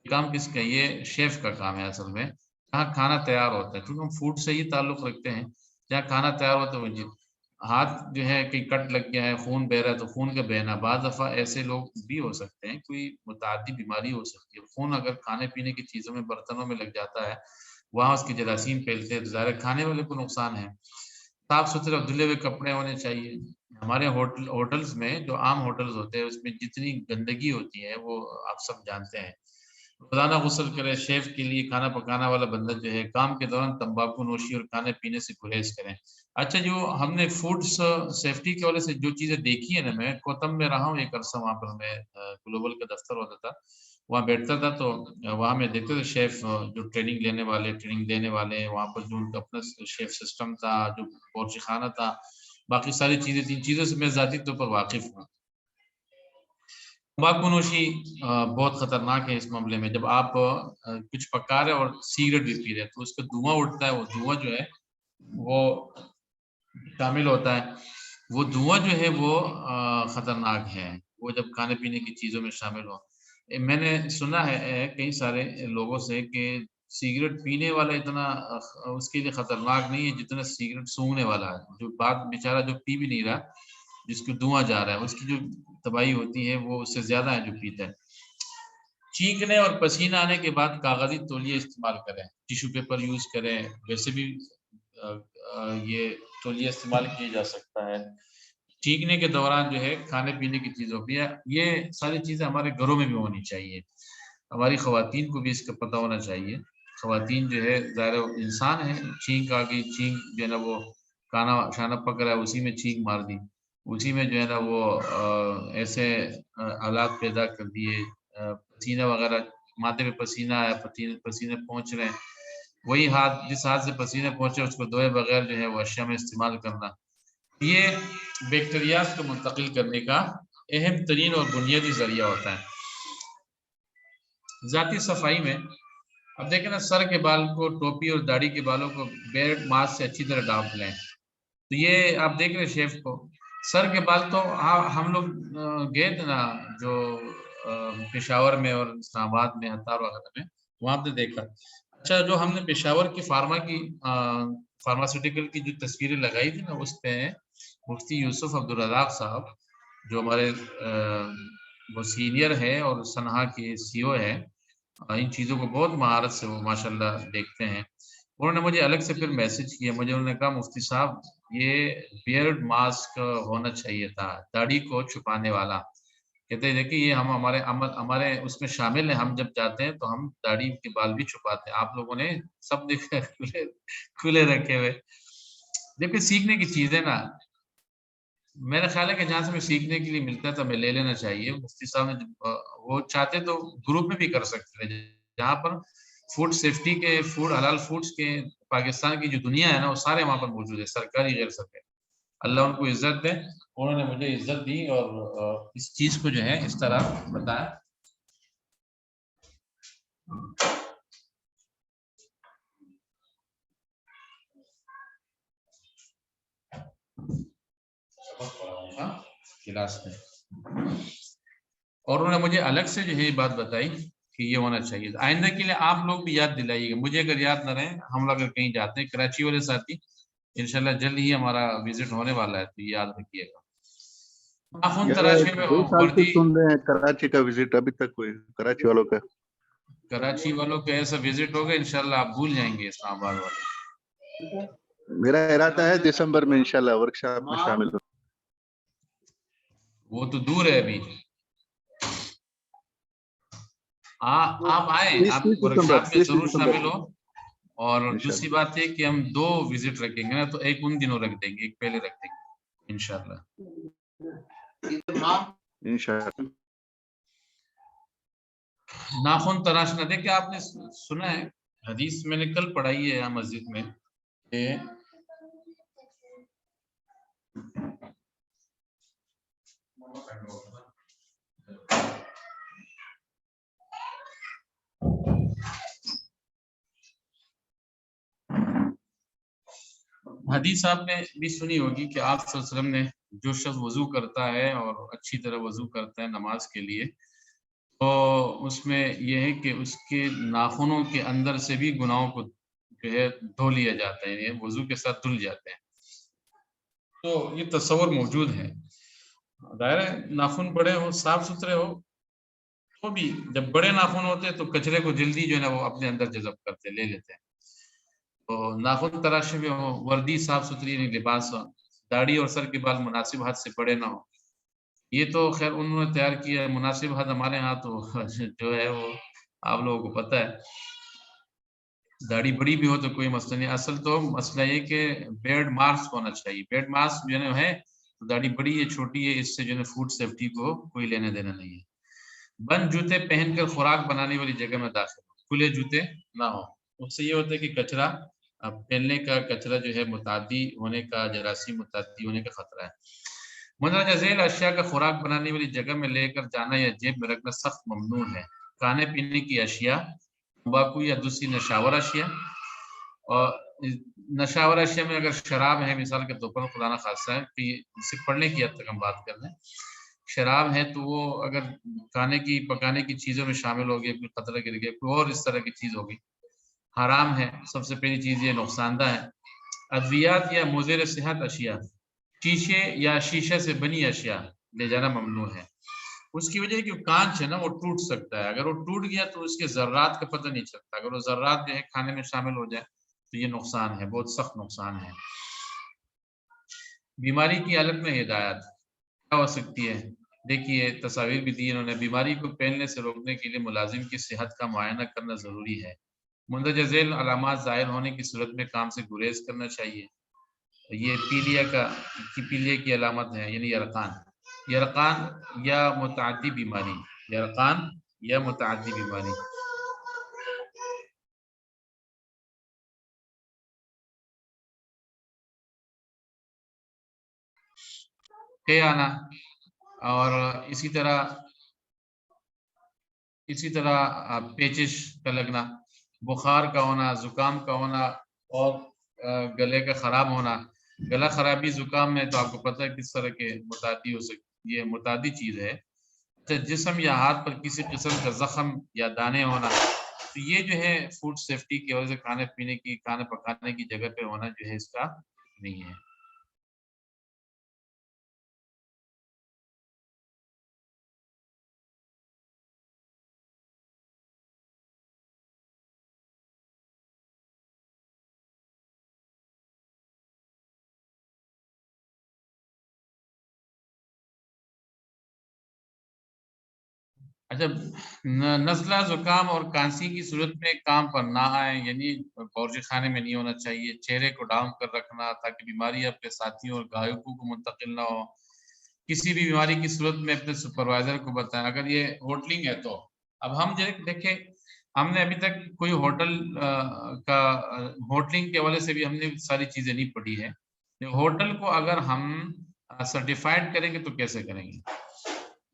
یہ کام کس کا؟ یہ شیف کا کام ہے اصل میں، جہاں کھانا تیار ہوتا ہے، کیونکہ ہم فوڈ سے ہی تعلق رکھتے ہیں، جہاں کھانا تیار ہوتا ہے وہ ہاتھ جو ہے کہ کٹ لگ گیا ہے، خون بہ رہا ہے، تو خون کا بہنا، بعض دفعہ ایسے لوگ بھی ہو سکتے ہیں، کوئی متعدی بیماری ہو سکتی ہے، خون اگر کھانے پینے کی چیزوں میں، برتنوں میں لگ جاتا ہے، وہاں اس کی جراثیم پھیلتے ہیں، تو ظاہر کھانے والے کو نقصان ہے۔ صاف ستھرے دھلے ہوئے کپڑے ہونے چاہیے۔ ہمارے ہوٹلز میں جو عام ہوٹلز ہوتے ہیں اس میں جتنی گندگی ہوتی ہے وہ آپ سب جانتے ہیں، روزانہ غسل کرے، شیف کے لیے کھانا پکانا والا بندہ جو ہے کام کے دوران تمباکو نوشی اور کھانے پینے سے گریز کریں۔ اچھا، جو ہم نے فوڈ سیفٹی کے والے سے جو چیزیں دیکھی ہیں نا، میں کوتم میں رہا ہوں ایک عرصہ، وہاں پر میں گلوبل کا دفتر ہوتا تھا، وہاں بیٹھتا تھا، تو وہاں میں دیکھتے تھے شیف جو ٹریننگ دینے والے، وہاں پر جو ان کا اپنا شیف سسٹم تھا، جو باورچی خانہ تھا، باقی ساری چیزیں تھیں، چیزوں سے میں ذاتی طور پر واقف ہوں۔ تمباکو نوشی بہت خطرناک ہے اس معاملے میں۔ جب آپ کچھ پکا رہے اور سگریٹ بھی پی رہے تو اس کا دھواں اٹھتا ہے، وہ دھواں جو ہے وہ شامل ہوتا ہے، وہ دھواں جو ہے وہ خطرناک ہے، وہ جب کھانے پینے کی چیزوں میں شامل ہو۔ میں نے سنا ہے کئی سارے لوگوں سے کہ سگریٹ پینے والا اتنا اس کے لیے خطرناک نہیں ہے جتنا سگریٹ سونگھنے والا ہے، جو بات بیچارہ جو پی بھی نہیں رہا، جس کو دھواں جا رہا ہے، اس کی جو تباہی ہوتی ہے وہ اس سے زیادہ ہے جو پیتا ہے۔ چینکنے اور پسینہ آنے کے بعد کاغذی تولیے استعمال کریں، ٹیشو پیپر یوز کریں، ویسے بھی یہ تولیہ استعمال کیا جا سکتا ہے۔ چینکنے کے دوران جو ہے کھانے پینے کی چیزوں پہ، یہ ساری چیزیں ہمارے گھروں میں بھی ہونی چاہیے، ہماری خواتین کو بھی اس کا پتہ ہونا چاہیے۔ خواتین جو ہے ظاہر انسان ہے، چھینک آ گئی، چھینک جو ہے نا وہ کھانا شانا پک رہا ہے اسی میں چھینک مار دی، اسی میں جو ہے نا وہ ایسے حالات پیدا کر دیے، پسینہ وغیرہ، ماتھے پہ پسینہ آیا، پسینے پہنچ رہے ہیں، وہی ہاتھ جس ہاتھ سے پسینے پہنچے اس کو دھوئے بغیر جو ہے وہ اشیاء میں استعمال کرنا، یہ بیکٹیریاز کو منتقل کرنے کا اہم ترین اور بنیادی ذریعہ ہوتا ہے۔ ذاتی صفائی میں اب دیکھیں نا، سر کے بال کو، ٹوپی اور داڑھی کے بالوں کو بیئرڈ ماسک سے اچھی طرح ڈھانپ لیں۔ تو یہ آپ دیکھ رہے شیف کو، سر کے بال تو ہم لوگ گئے تھے نا جو پشاور میں اور اسلام آباد میں، ہتار وغیرہ میں، وہاں پہ دیکھا۔ اچھا، جو ہم نے پشاور کی فارماسیوٹیکل کی جو تصویریں لگائی تھی نا، اس پہ مفتی یوسف عبدالرزاق صاحب جو ہمارے وہ سینئر ہے اور سنہا کے سی او ہے، ان چیزوں کو بہت مہارت سے وہ ماشاءاللہ دیکھتے ہیں، انہوں نے مجھے الگ سے پھر میسج کیا، مجھے انہوں نے کہا مفتی صاحب یہ بیئرڈ ماسک ہونا چاہیے تھا، داڑھی کو چھپانے والا، کہتے ہیں دیکھیں یہ ہمارے اس میں شامل ہے، ہم جب جاتے ہیں تو ہم داڑھی کے بال بھی چھپاتے ہیں، آپ لوگوں نے سب دیکھے کھلے رکھے ہوئے۔ دیکھیں سیکھنے کی چیز ہے نا، میرا خیال ہے کہ جہاں سے میں سیکھنے کے لیے ملتا ہے تو ہمیں لے لینا چاہیے۔ مفتی صاحب نے وہ چاہتے تو گروپ میں بھی کر سکتے تھے، جہاں پر فوڈ سیفٹی کے، حلال فوڈز کے پاکستان کی جو دنیا ہے نا، وہ سارے وہاں پر موجود ہے، سرکاری غیر سرکاری۔ اللہ ان کو عزت دے، انہوں نے مجھے عزت دی اور اس چیز کو جو ہے اس طرح بتایا۔ کلاس میں اور انہوں نے مجھے الگ سے جو ہے یہ بات بتائی کہ یہ ہونا چاہیے، آئندہ کے لیے آپ لوگ بھی یاد دلائیے گا، مجھے اگر یاد نہ رہے، ہم لوگ اگر کہیں جاتے ہیں، کراچی والے ساتھی انشاءاللہ جلد ہی ہمارا وزٹ ہونے والا ہے، تو یہ یاد رکھیے گا۔ ناخن تراشنے میں 2 سال سے وردی، سن رہے ہیں کراچی کا وزٹ، ابھی تک کوئی کراچی والوں کا ایسا وزٹ ہوگا انشاءاللہ آپ بھول جائیں گے اسلام آباد والے۔ میرا ارادہ ہے دسمبر میں انشاءاللہ ورکشاپ میں شامل ہوں۔ وہ تو دور ہے ابھی، آپ آئیں، آپ 30 ورکشاپ میں ضرور دسمبر شامل ہو، اور انشاءاللہ دوسری بات ہے کہ ہم 2 وزٹ رکھیں گے نا، تو ایک ان دنوں رکھ دیں گے، ایک پہلے رکھ دیں گے انشاءاللہ۔ انشاءاللہ۔ ناخن تراشنا، دیکھیں آپ نے سنا ہے حدیث میں نے کل پڑھائی ہے یہاں مسجد میں کہ حدیث آپ نے بھی سنی ہوگی کہ آپ صلی اللہ علیہ وسلم نے جو شخص وضو کرتا ہے اور اچھی طرح وضو کرتا ہے نماز کے لیے، تو اس میں یہ ہے کہ اس کے ناخنوں کے اندر سے بھی گناہوں کو جو ہے دھو لیا جاتا ہے، یعنی وضو کے ساتھ دھل جاتے ہیں، تو یہ تصور موجود ہے۔ ظاہر ہے ناخن بڑے ہو، صاف ستھرے ہو، تو بھی جب بڑے ناخن ہوتے ہیں تو کچرے کو جلدی جو ہے نا وہ اپنے اندر جذب کرتے لے لیتے ہیں، تو ناخن تراشے میں ہو، وردی صاف ستھری یعنی لباس ہو، داڑھی اور سر کے بال مناسب حد سے بڑے نہ ہو، یہ تو خیر انہوں نے تیار کیا ہے، مناسب حد ہمارے ہاں تو جو ہے وہ آپ لوگوں کو پتہ ہے داڑھی بڑی بھی ہو تو کوئی مسئلہ نہیں. اصل تو مسئلہ یہ کہ بیئرڈ ماسک ہونا چاہیے. بیئرڈ ماسک جو ہے تو داڑھی بڑی ہے چھوٹی ہے اس سے جو ہے فوڈ سیفٹی کو کوئی لینا دینا نہیں ہے. بند جوتے پہن کر خوراک بنانے والی جگہ میں داخل ہو, کھلے جوتے نہ ہو. اس سے یہ ہوتا ہے کہ کچرا پھیلنے کا کچرا جو ہے متعدی ہونے کا جراثیم متعدی ہونے کا خطرہ ہے. مندرجہ ذیل اشیاء کا خوراک بنانے والی جگہ میں لے کر جانا یا جیب میں رکھنا سخت ممنوع ہے. کھانے پینے کی اشیاء, تمباکو یا دوسری نشاور اشیاء, اور نشاور اشیاء میں اگر شراب ہے مثال کے طور پر, خدا نہ خاصہ ہے کہ اس سے پڑھنے کی حد تک ہم بات کر رہے ہیں, شراب ہے تو وہ اگر کھانے کی پکانے کی چیزوں میں شامل ہو گیا, کوئی قطرہ گر گیا, کوئی اور اس طرح کی چیز ہوگی, حرام ہے. سب سے پہلی چیز یہ نقصان دہ ہے. ادویات یا مضر صحت اشیاء, شیشے یا شیشہ سے بنی اشیاء لے جانا ممنوع ہے. اس کی وجہ ہے کہ کانچ ہے نا وہ ٹوٹ سکتا ہے, اگر وہ ٹوٹ گیا تو اس کے ذرات کا پتہ نہیں چلتا, اگر وہ ذرات جو ہے کھانے میں شامل ہو جائے تو یہ نقصان ہے, بہت سخت نقصان ہے. بیماری کی حالت میں ہدایت کیا ہو سکتی ہے, دیکھیے تصاویر بھی دی انہوں نے. بیماری کو پھیلنے سے روکنے کے لیے ملازم کی صحت کا معائنہ کرنا ضروری ہے. مندرجہ ذیل علامات ظاہر ہونے کی صورت میں کام سے گریز کرنا چاہیے. یہ پیلیا کی علامت ہے, یعنی یرقان یا متعدی بیماری, یرقان یا متعدی بیماری. آنا اور اسی طرح پیچش کا لگنا, بخار کا ہونا, زکام کا ہونا, اور گلے کا خراب ہونا. گلا خرابی زکام میں تو آپ کو پتہ ہے کس طرح کے متعدی ہو سکتی, یہ متعدی چیز ہے. جسم یا ہاتھ پر کسی قسم کا زخم یا دانے ہونا, تو یہ جو ہے فوڈ سیفٹی کی وجہ سے کھانے پکانے کی جگہ پہ ہونا جو ہے اس کا نہیں ہے. اچھا, نزلہ زکام اور کانسی کی صورت میں کام پر نہ آئے, یعنی باورچی خانے میں نہیں ہونا چاہیے. چہرے کو ڈھانپ کر رکھنا تاکہ بیماری اپنے ساتھیوں اور گاہکوں کو منتقل نہ ہو. کسی بھی بیماری کی صورت میں اپنے سپروائزر کو بتائیں. اگر یہ ہوٹلنگ ہے تو اب ہم دیکھیں, ہم نے ابھی تک کوئی ہوٹلنگ کے حوالے سے بھی ہم نے ساری چیزیں نہیں پڑھی ہے. ہوٹل کو اگر ہم سرٹیفائڈ کریں گے تو کیسے کریں گے.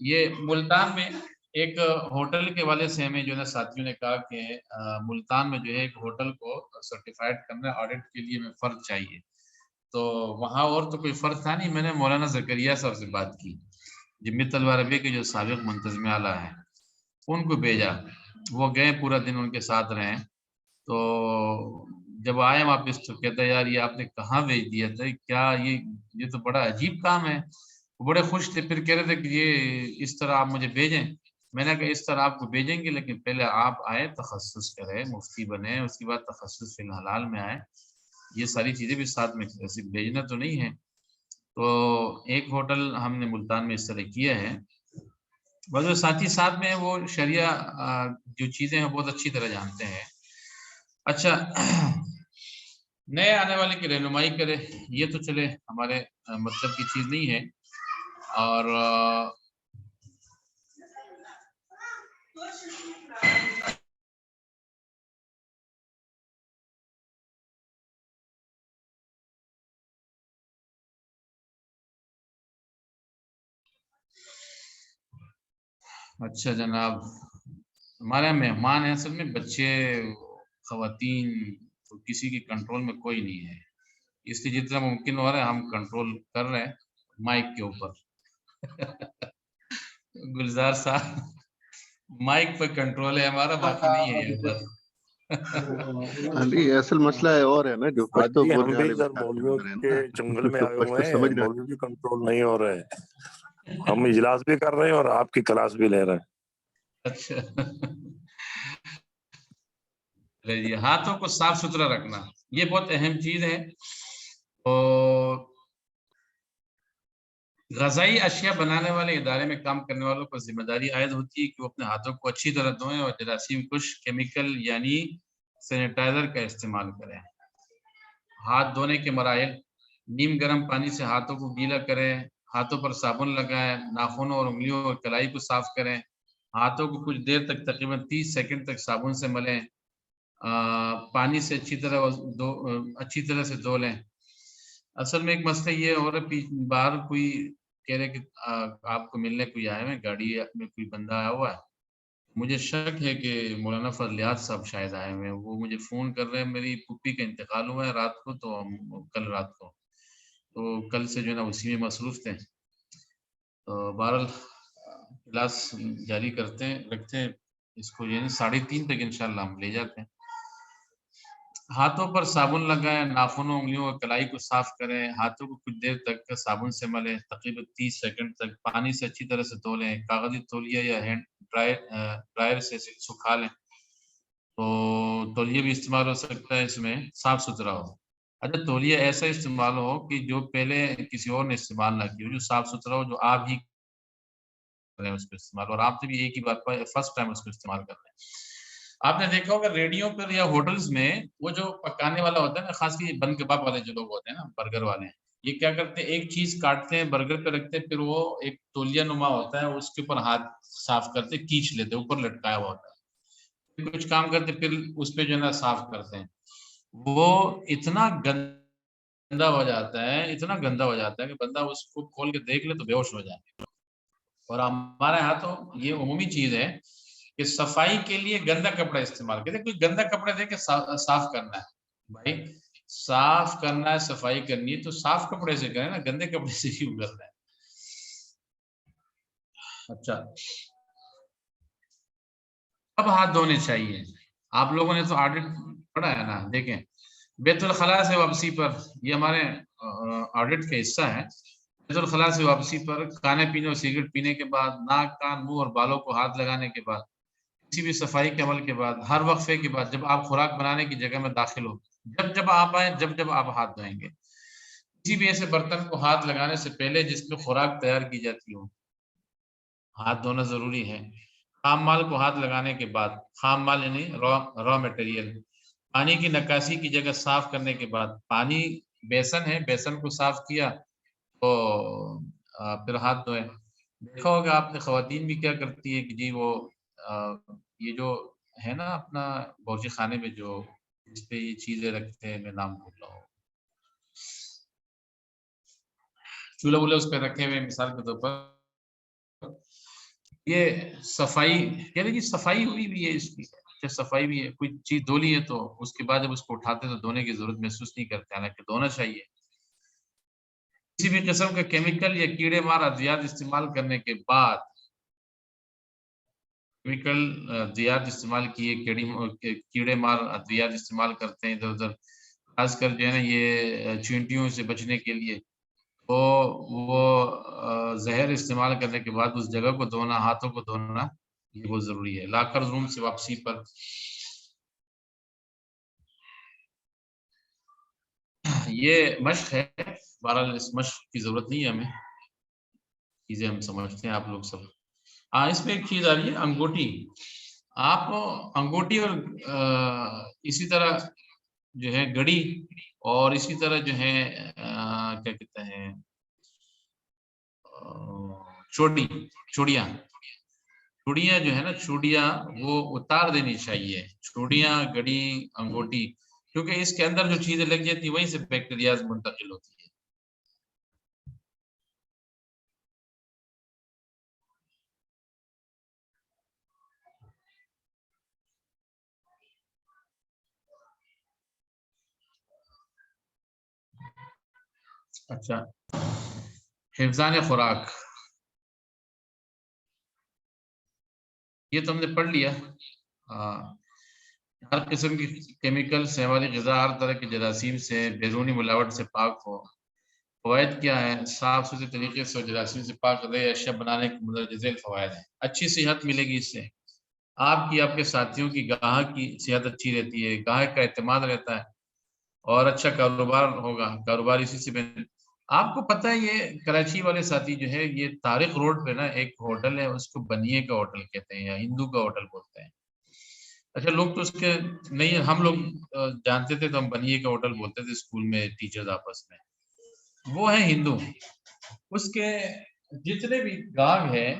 یہ ملتان میں ایک ہوٹل کے حوالے سے ہمیں جو ہے ساتھیوں نے کہا کہ ملتان میں جو ہے ایک ہوٹل کو سرٹیفائڈ کرنا آڈٹ کے لیے ہمیں فرد چاہیے. تو وہاں اور تو کوئی فرد تھا نہیں, میں نے مولانا زکریا صاحب سے بات کی, جمعیت العربیہ کے جو سابق منتظم اعلیٰ ہیں, ان کو بھیجا. وہ گئے, پورا دن ان کے ساتھ رہے. تو جب آئے واپس تو کہتا ہے یار یہ آپ نے کہاں بھیج دیا تھا, کیا یہ تو بڑا عجیب کام ہے. وہ بڑے خوش تھے, پھر کہہ رہے تھے کہ یہ اس طرح آپ مجھے بھیجیں. میں نے کہا اس طرح آپ کو بھیجیں گے, لیکن پہلے آپ آئے, تخصص کرے, مفتی بنے, اس کے بعد تخصص فی الحلال میں آئے. یہ ساری چیزیں بھی ساتھ میں بھیجنا تو نہیں ہے. تو ایک ہوٹل ہم نے ملتان میں اس طرح کیا ہے. بس وہ ساتھی ساتھ میں وہ شریعہ جو چیزیں ہیں بہت اچھی طرح جانتے ہیں. اچھا, نئے آنے والے کی رہنمائی کرے, یہ تو چلے ہمارے مطلب کی چیز نہیں ہے. اور اچھا جناب, ہمارے مہمان ہیں اصل میں بچے, خواتین, تو کسی کی کنٹرول میں کوئی نہیں ہے. اس لیے جتنا ممکن ہو رہا ہے ہم کنٹرول کر رہے ہیں مائک کے اوپر. گلزار صاحب, مائک پہ کنٹرول ہے ہمارا, باقی نہیں ہے یہ بات. اصل مسئلہ ہے اور ہے نا, جو پشتو بولنے والے مولویوں کے جنگل میں آئے ہوئے ہیں, مولوی بھی کنٹرول نہیں ہو رہے ہیں. ہم اجلاس بھی کر رہے ہیں اور آپ کی کلاس بھی لے رہے ہیں. اچھا, ہاتھوں کو صاف ستھرا رکھنا یہ بہت اہم چیز ہے. اور غذائی اشیاء بنانے والے ادارے میں کام کرنے والوں پر ذمہ داری عائد ہوتی ہے کہ وہ اپنے ہاتھوں کو اچھی طرح دھوئیں اور جراثیم کش کیمیکل یعنی سینیٹائزر کا استعمال کریں۔ ہاتھ دھونے کے مراحل: نیم گرم پانی سے ہاتھوں کو گیلا کریں، ہاتھوں پر صابن لگائیں، ناخنوں اور انگلیوں اور کلائی کو صاف کریں، ہاتھوں کو کچھ دیر تک تقریباً 30 سیکنڈ تک صابن سے ملیں، پانی سے اچھی طرح سے دھو لیں۔ اصل میں ایک مسئلہ یہ ہو رہا ہے، باہر کوئی کہہ رہے کہ آپ کو ملنے کوئی آئے ہوئے، گاڑی میں کوئی بندہ آیا ہوا ہے، مجھے شک ہے کہ مولانا فضلیات صاحب شاید آئے ہوئے ہیں۔ وہ مجھے فون کر رہے ہیں، میری پھوپھی کا انتقال ہوا ہے رات کو، تو کل رات کو، تو کل سے جو ہے نا اسی میں مصروف تھے۔ تو بہرحال کلاس جاری رکھتے ہیں اس کو، یعنی 3:30 تک انشاءاللہ ہم لے جاتے ہیں۔ ہاتھوں پر صابن لگائیں، ناخنوں انگلیوں اور کلائی کو صاف کریں، ہاتھوں کو کچھ دیر تک صابن سے ملیں، تقریباً 30 سیکنڈ تک پانی سے اچھی طرح سے دھو لیں، کاغذی تولیہ یا ہینڈ ڈرائر سے سکھا لیں۔ تو تولیہ بھی استعمال ہو سکتا ہے، اس میں صاف ستھرا ہو۔ اچھا، تولیہ ایسا استعمال ہو کہ جو پہلے کسی اور نے استعمال نہ کی ہو، جو صاف ستھرا ہو، جو آپ ہی کریں اس کو استعمال، اور آپ نے بھی ایک ہی بات پر فرسٹ ٹائم اس کو استعمال کر رہے ہیں۔ آپ نے دیکھا ہوگا ریڈیو پر یا ہوٹلز میں وہ جو پکانے والا ہوتا ہے نا، خاص کر بن کباب والے جو لوگ ہوتے ہیں نا، برگر والے، یہ کیا کرتے ہیں، ایک چیز کاٹتے ہیں برگر پہ رکھتے ہیں، پھر وہ ایک تولیہ نما ہوتا ہے، اس کے اوپر ہاتھ صاف کرتے، کھینچ لیتے، اوپر لٹکایا ہوا ہوتا ہے، پھر کچھ کام کرتے، پھر اس پہ جو ہے نا صاف کرتے ہیں۔ وہ اتنا گندا ہو جاتا ہے، اتنا گندا ہو جاتا ہے کہ بندہ اس کو کھول کے دیکھ لے تو بے ہوش ہو جائے۔ اور ہمارے ہاں تو یہ عمومی چیز ہے کہ صفائی کے لیے گندا کپڑا استعمال کرتے، کوئی گندا کپڑا دے کے صاف کرنا ہے، بھائی صاف کرنا ہے، صفائی کرنی ہے تو صاف کپڑے سے کریں نا، گندے کپڑے سے کیوں کرنا ہے؟ اچھا، اب ہاتھ دھونے چاہیے۔ آپ لوگوں نے تو آڈٹ پڑھا ہے نا، دیکھیں بیت الخلاء سے واپسی پر، یہ ہمارے آڈٹ کا حصہ ہے۔ بیت الخلاء سے واپسی پر، کھانے پینے اور سگریٹ پینے کے بعد، ناک، کان، منہ اور بالوں کو ہاتھ لگانے کے بعد، کسی بھی صفائی کے عمل کے بعد، ہر وقفے کے بعد، جب آپ خوراک بنانے کی جگہ میں داخل ہو، جب آپ آئیں، جب آپ ہاتھ دھوئیں گے۔ کسی بھی ایسے برتن کو ہاتھ لگانے سے پہلے جس میں خوراک تیار کی جاتی ہو، ہاتھ دھونا ضروری ہے۔ خام مال کو ہاتھ لگانے کے بعد، خام مال یعنی را میٹیریل، پانی کی نکاسی کی جگہ صاف کرنے کے بعد، پانی بیسن ہے، بیسن کو صاف کیا تو پھر ہاتھ دھوئیں۔ دیکھا ہوگا آپ نے خواتین بھی کیا کرتی ہے کہ جی وہ یہ جو ہے نا اپنا باورچی خانے میں جو اس پہ یہ چیزیں رکھتے ہیں، میں نام بھول رہا ہوں، چولہا وولہا اس پہ رکھے ہوئے، مثال کے طور پر یہ صفائی کہہ رہے جی، صفائی ہوئی بھی ہے اس کی، صفائی بھی ہے، کوئی چیز دھو لی ہے تو اس کے بعد جب اس کو اٹھاتے تو دھونے کی ضرورت محسوس نہیں کرتے، حالانکہ دھونا چاہیے۔ کسی بھی قسم کا کیمیکل یا کیڑے مار ادویات استعمال کرنے کے بعد، ادویات استعمال کیے، کیڑے مار ادویات استعمال کرتے ہیں ادھر ادھر، خاص کر جو ہے نا یہ چینٹیوں سے بچنے کے لیے، تو وہ زہر استعمال کرنے کے بعد اس جگہ کو دھونا، ہاتھوں کو دھونا، یہ بہت ضروری ہے۔ لاکر روم سے واپسی پر یہ مشق ہے، بہرحال اس مشق کی ضرورت نہیں ہے ہمیں، چیزیں ہم سمجھتے ہیں آپ لوگ سب۔ اس میں ایک چیز آ رہی ہے، انگوٹھی، آپ انگوٹھی اور اسی طرح جو ہے گھڑی، اور اسی طرح جو ہے کیا کہتے ہیں چوڑیاں جو ہے نا، چوڑیاں وہ اتار دینی چاہیے، چوڑیاں، گھڑی، انگوٹھی، کیونکہ اس کے اندر جو چیزیں لگ جاتی وہیں سے بیکٹیریاز منتقل ہوتی ہے۔ اچھا، حفظان خوراک، یہ تو ہم نے پڑھ لیا۔ ہر قسم کی کیمیکل سے والی غذا ہر طرح کی جراثیم سے، بیرونی ملاوٹ سے پاک ہو۔ فوائد کیا ہے؟ صاف ستھرے طریقے سے جراثیم سے پاک غذائی اشیاء بنانے کے مندرجہ ذیل فوائد ہیں۔ اچھی صحت ملے گی اس سے، آپ کی، آپ کے ساتھیوں کی، گاہک کی صحت اچھی رہتی ہے، گاہک کا اعتماد رہتا ہے، اور اچھا کاروبار ہوگا، کاروبار اسی سے آپ کو پتہ ہے یہ کراچی والے ساتھی جو ہے یہ طارق روڈ پہ نا ایک ہوٹل ہے، اس کو بنیے کا ہوٹل کہتے ہیں یا ہندو کا ہوٹل بولتے ہیں. اچھا لوگ تو اس کے نہیں، ہم لوگ جانتے تھے تو ہم بنیے کا ہوٹل بولتے تھے اسکول میں ٹیچرز آپس میں. وہ ہے ہندو. اس کے جتنے بھی گاگ ہیں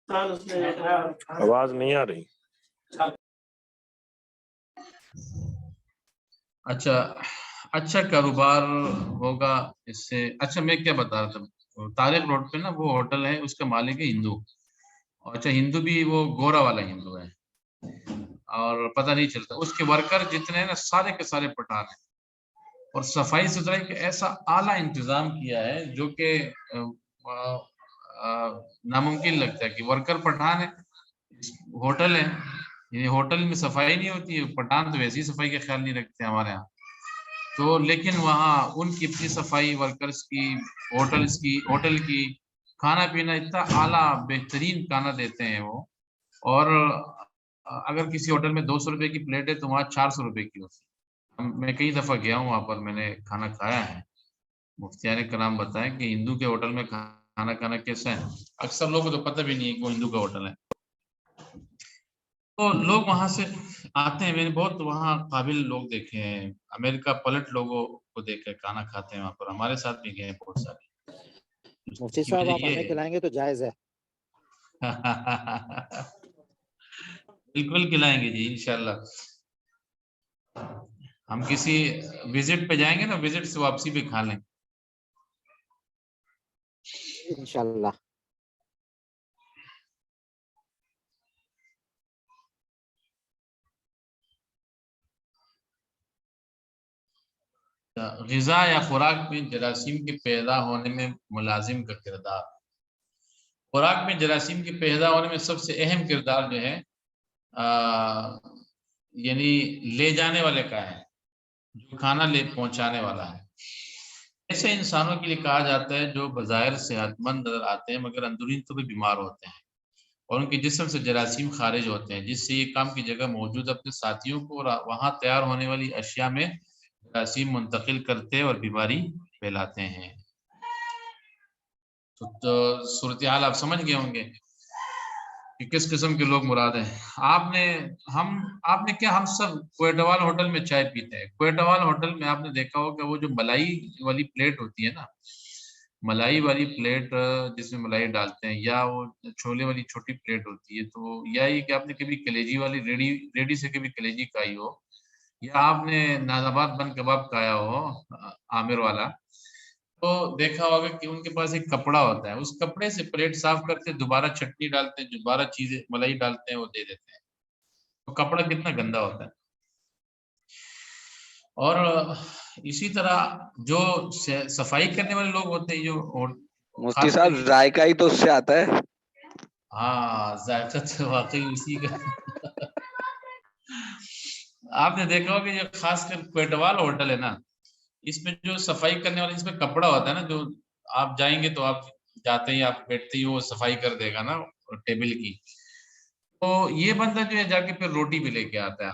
آواز نہیں آ رہی. اچھا کاروبار ہوگا اس سے. اچھا میں کیا بتا رہا تھا، طارق روڈ پہ نا وہ ہوٹل ہے، اس کا مالک ہے ہندو. اچھا ہندو بھی وہ گورا والا ہندو ہے اور پتہ نہیں چلتا. اس کے ورکر جتنے ہیں نا سارے کے سارے پٹھان ہیں. اور صفائی ستھرائی کا ایسا اعلیٰ انتظام کیا ہے جو کہ ناممکن لگتا ہے کہ ورکر پٹھان ہے، ہوٹل ہے، یعنی ہوٹل میں صفائی نہیں ہوتی ہے. پٹھان تو ویسی صفائی کا خیال نہیں رکھتے ہمارے ہاں تو، لیکن وہاں ان کی اپنی صفائی، ورکرز کی، ہوٹل کی، کھانا پینا اتنا اعلیٰ بہترین کھانا دیتے ہیں وہ. اور اگر کسی ہوٹل میں 200 روپے کی پلیٹ ہے تو وہاں 400 روپے کی ہوتی ہے. میں کئی دفعہ گیا ہوں وہاں پر، میں نے کھانا کھایا ہے. مفتیان کرام بتائیں کہ ہندو کے ہوٹل میں کھانا کھانا کیسا ہے. اکثر لوگوں کو تو پتہ بھی نہیں ہے کہ وہ ہندو کا ہوٹل ہے. تو لوگ وہاں سے آتے ہیں. میں نے بہت وہاں قابل لوگ دیکھے ہیں، امریکہ پلٹ لوگوں کو دیکھے کھانا کھاتے ہیں وہاں پر. ہمارے ساتھ بھی گئے ہیں بہت سارے. مفتی صاحب آپ ہمیں کھلائیں گے تو جائز ہے. بالکل کھلائیں گے جی انشاءاللہ. ہم کسی وزٹ پہ جائیں گے نا، وزٹ سے واپسی پہ کھا لیں. انشاءاللہ. غذا یا خوراک میں جراثیم کے پیدا ہونے میں ملازم کا کردار. خوراک میں جراثیم کے پیدا ہونے میں سب سے اہم کردار جو ہے یعنی لے جانے والے کا ہے، جو کھانا لے پہنچانے والا ہے. ایسے انسانوں کے لیے کہا جاتا ہے جو بظاہر صحت مند نظر آتے ہیں مگر اندرونی طور پہ بیمار ہوتے ہیں اور ان کے جسم سے جراثیم خارج ہوتے ہیں، جس سے یہ کام کی جگہ موجود اپنے ساتھیوں کو اور وہاں تیار ہونے والی اشیاء میں جراثیم منتقل کرتے اور بیماری پھیلاتے ہیں. تو صورتحال آپ سمجھ گئے ہوں گے کہ کس قسم کے لوگ مراد ہیں. آپ نے کیا، ہم سب کوئٹوال ہوٹل میں چائے پیتے ہیں. کوئٹوال ہوٹل میں آپ نے دیکھا ہوگا وہ جو ملائی والی پلیٹ ہوتی ہے نا، ملائی والی پلیٹ جس میں ملائی ڈالتے ہیں، یا وہ چھولے والی چھوٹی پلیٹ ہوتی ہے. تو یا یہ کہ آپ نے کبھی کلیجی والی ریڈی سے کبھی کلیجی کھائی ہو، یا آپ نے نازآباد بن کباب کھایا ہو عامر والا، تو دیکھا ہوگا کہ ان کے پاس ایک کپڑا ہوتا ہے، اس کپڑے سے پلیٹ صاف کرتے، دوبارہ چٹنی ڈالتے ہیں، دوبارہ چیزیں ملائی ڈالتے ہیں، وہ دے دیتے ہیں. تو کپڑا کتنا گندا ہوتا ہے. اور اسی طرح جو صفائی کرنے والے لوگ ہوتے ہیں، جو مفتی صاحب ذائقہ ہی تو اس سے آتا ہے. ہاں ذائقہ تو واقعی اسی کا. آپ نے دیکھا ہوگا کہ یہ خاص کر کوئٹوال ہوٹل ہے نا، اس میں جو صفائی کرنے والے، اس میں کپڑا ہوتا ہے نا، جو آپ جائیں گے تو آپ جاتے ہی آپ بیٹھتے ہی وہ صفائی کر دے گا نا ٹیبل کی. تو یہ بندہ جو ہے جا کے پھر روٹی بھی لے کے آتا ہے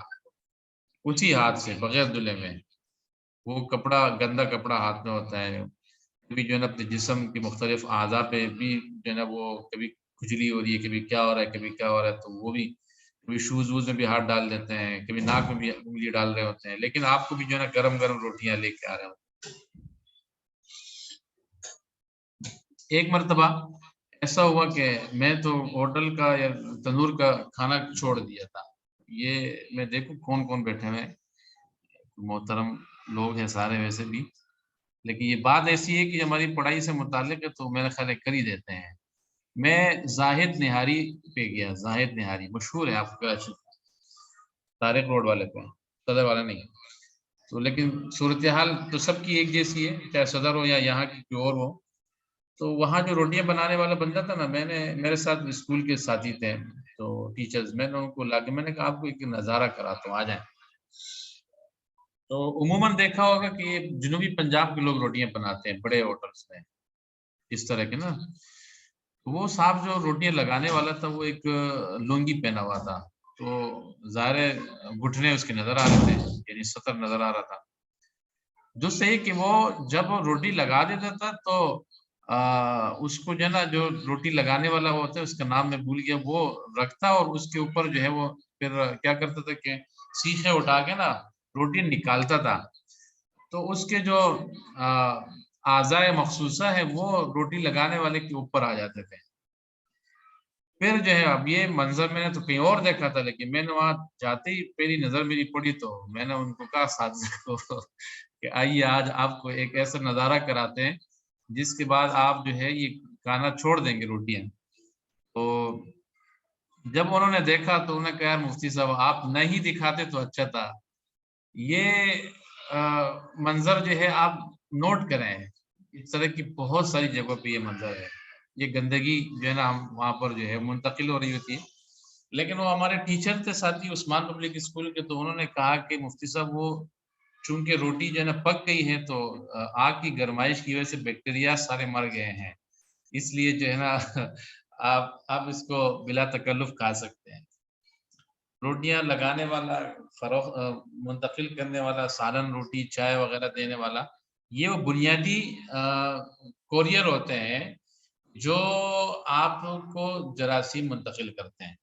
اسی ہاتھ سے بغیر دھلے میں. وہ کپڑا گندا کپڑا ہاتھ میں ہوتا ہے. کبھی جو ہے نا اپنے جسم کی مختلف اعضاء پہ بھی جو ہے نا وہ کبھی کھجلی ہو رہی ہے، کبھی کیا ہو رہا ہے، کبھی کیا ہو رہا ہے، تو وہ بھی کبھی شوز ووز میں بھی ہاتھ ڈال دیتے ہیں، کبھی ناک میں بھی انگلی ڈال رہے ہوتے ہیں. لیکن آپ کو بھی جو ہے نا گرم گرم روٹیاں لے کے آ رہے ہوتے ہیں. ایک مرتبہ ایسا ہوا کہ میں تو ہوٹل کا یا تندور کا کھانا چھوڑ دیا تھا. یہ میں دیکھوں کون کون بیٹھے ہوئے، محترم لوگ ہیں سارے ویسے بھی، لیکن یہ بات ایسی ہے کہ ہماری پڑھائی سے متعلق ہے تو میرا خیال ہے کر ہی دیتے ہیں. میں زاہد نہاری پہ گیا. زاہد نہاری مشہور ہے آپ کو کراچی، طارق روڈ والے پہ، صدر والا نہیں. تو لیکن صورتحال تو سب کی ایک جیسی ہے، چاہے صدر ہو یا یہاں کی کوئی اور ہو. تو وہاں جو روٹیاں بنانے والا بندہ تھا نا، میں نے میرے ساتھ اسکول کے ساتھی تھے تو ٹیچرز، میں نے ان کو لا کے میں نے کہا آپ کو ایک نظارہ کراتا ہوں، آ جائیں۔ تو عموماً دیکھا ہوگا کہ یہ جنوبی پنجاب کے لوگ روٹیاں بناتے ہیں بڑے ہوٹلس میں اس طرح کے نا۔ وہ صاحب جو روٹیاں لگانے والا تھا وہ ایک لنگی پہنا ہوا تھا، تو ظاہر گھٹنے اس کے نظر آ رہے تھے، یعنی سطر نظر آ رہا تھا۔ جو صحیح کہ وہ جب روٹی لگا دیتا تھا تو اس کو جو ہے نا، جو روٹی لگانے والا ہوتا ہے اس کا نام میں بھول گیا، وہ رکھتا اور اس کے اوپر جو ہے وہ پھر کیا کرتا تھا کہ سیخیں اٹھا کے نا روٹی نکالتا تھا، تو اس کے جو اعضائے مخصوصہ ہے وہ روٹی لگانے والے کے اوپر آ جاتے تھے۔ پھر جو ہے اب یہ منظر میں نے تو کہیں اور دیکھا تھا، لیکن میں نے وہاں جاتے ہی پہلی نظر میری پڑی تو میں نے ان کو کہا اساتذہ کو کہ آئیے آج آپ کو ایک ایسا نظارہ کراتے ہیں جس کے بعد آپ جو ہے یہ کھانا چھوڑ دیں گے روٹیاں۔ تو جب انہوں نے دیکھا تو انہوں نے کہا یار مفتی صاحب آپ نہیں دکھاتے تو اچھا تھا، یہ منظر جو ہے آپ نوٹ کریں، اس طرح کی بہت ساری جگہوں پہ یہ منظر ہے، یہ گندگی جو ہے نا ہم وہاں پر جو ہے منتقل ہو رہی ہوتی ہے۔ لیکن وہ ہمارے ٹیچر تھے ساتھی عثمان پبلک اسکول کے، تو انہوں نے کہا کہ مفتی صاحب وہ چونکہ روٹی جو ہے نا پک گئی ہے تو آگ کی گرمائش کی وجہ سے بیکٹیریا سارے مر گئے ہیں، اس لیے جو ہے نا آپ اس کو بلا تکلف کھا سکتے ہیں۔ روٹیاں لگانے والا، منتقل کرنے والا، سالن روٹی چائے وغیرہ دینے والا، یہ وہ بنیادی کوریئر ہوتے ہیں جو آپ کو جراثیم منتقل کرتے ہیں۔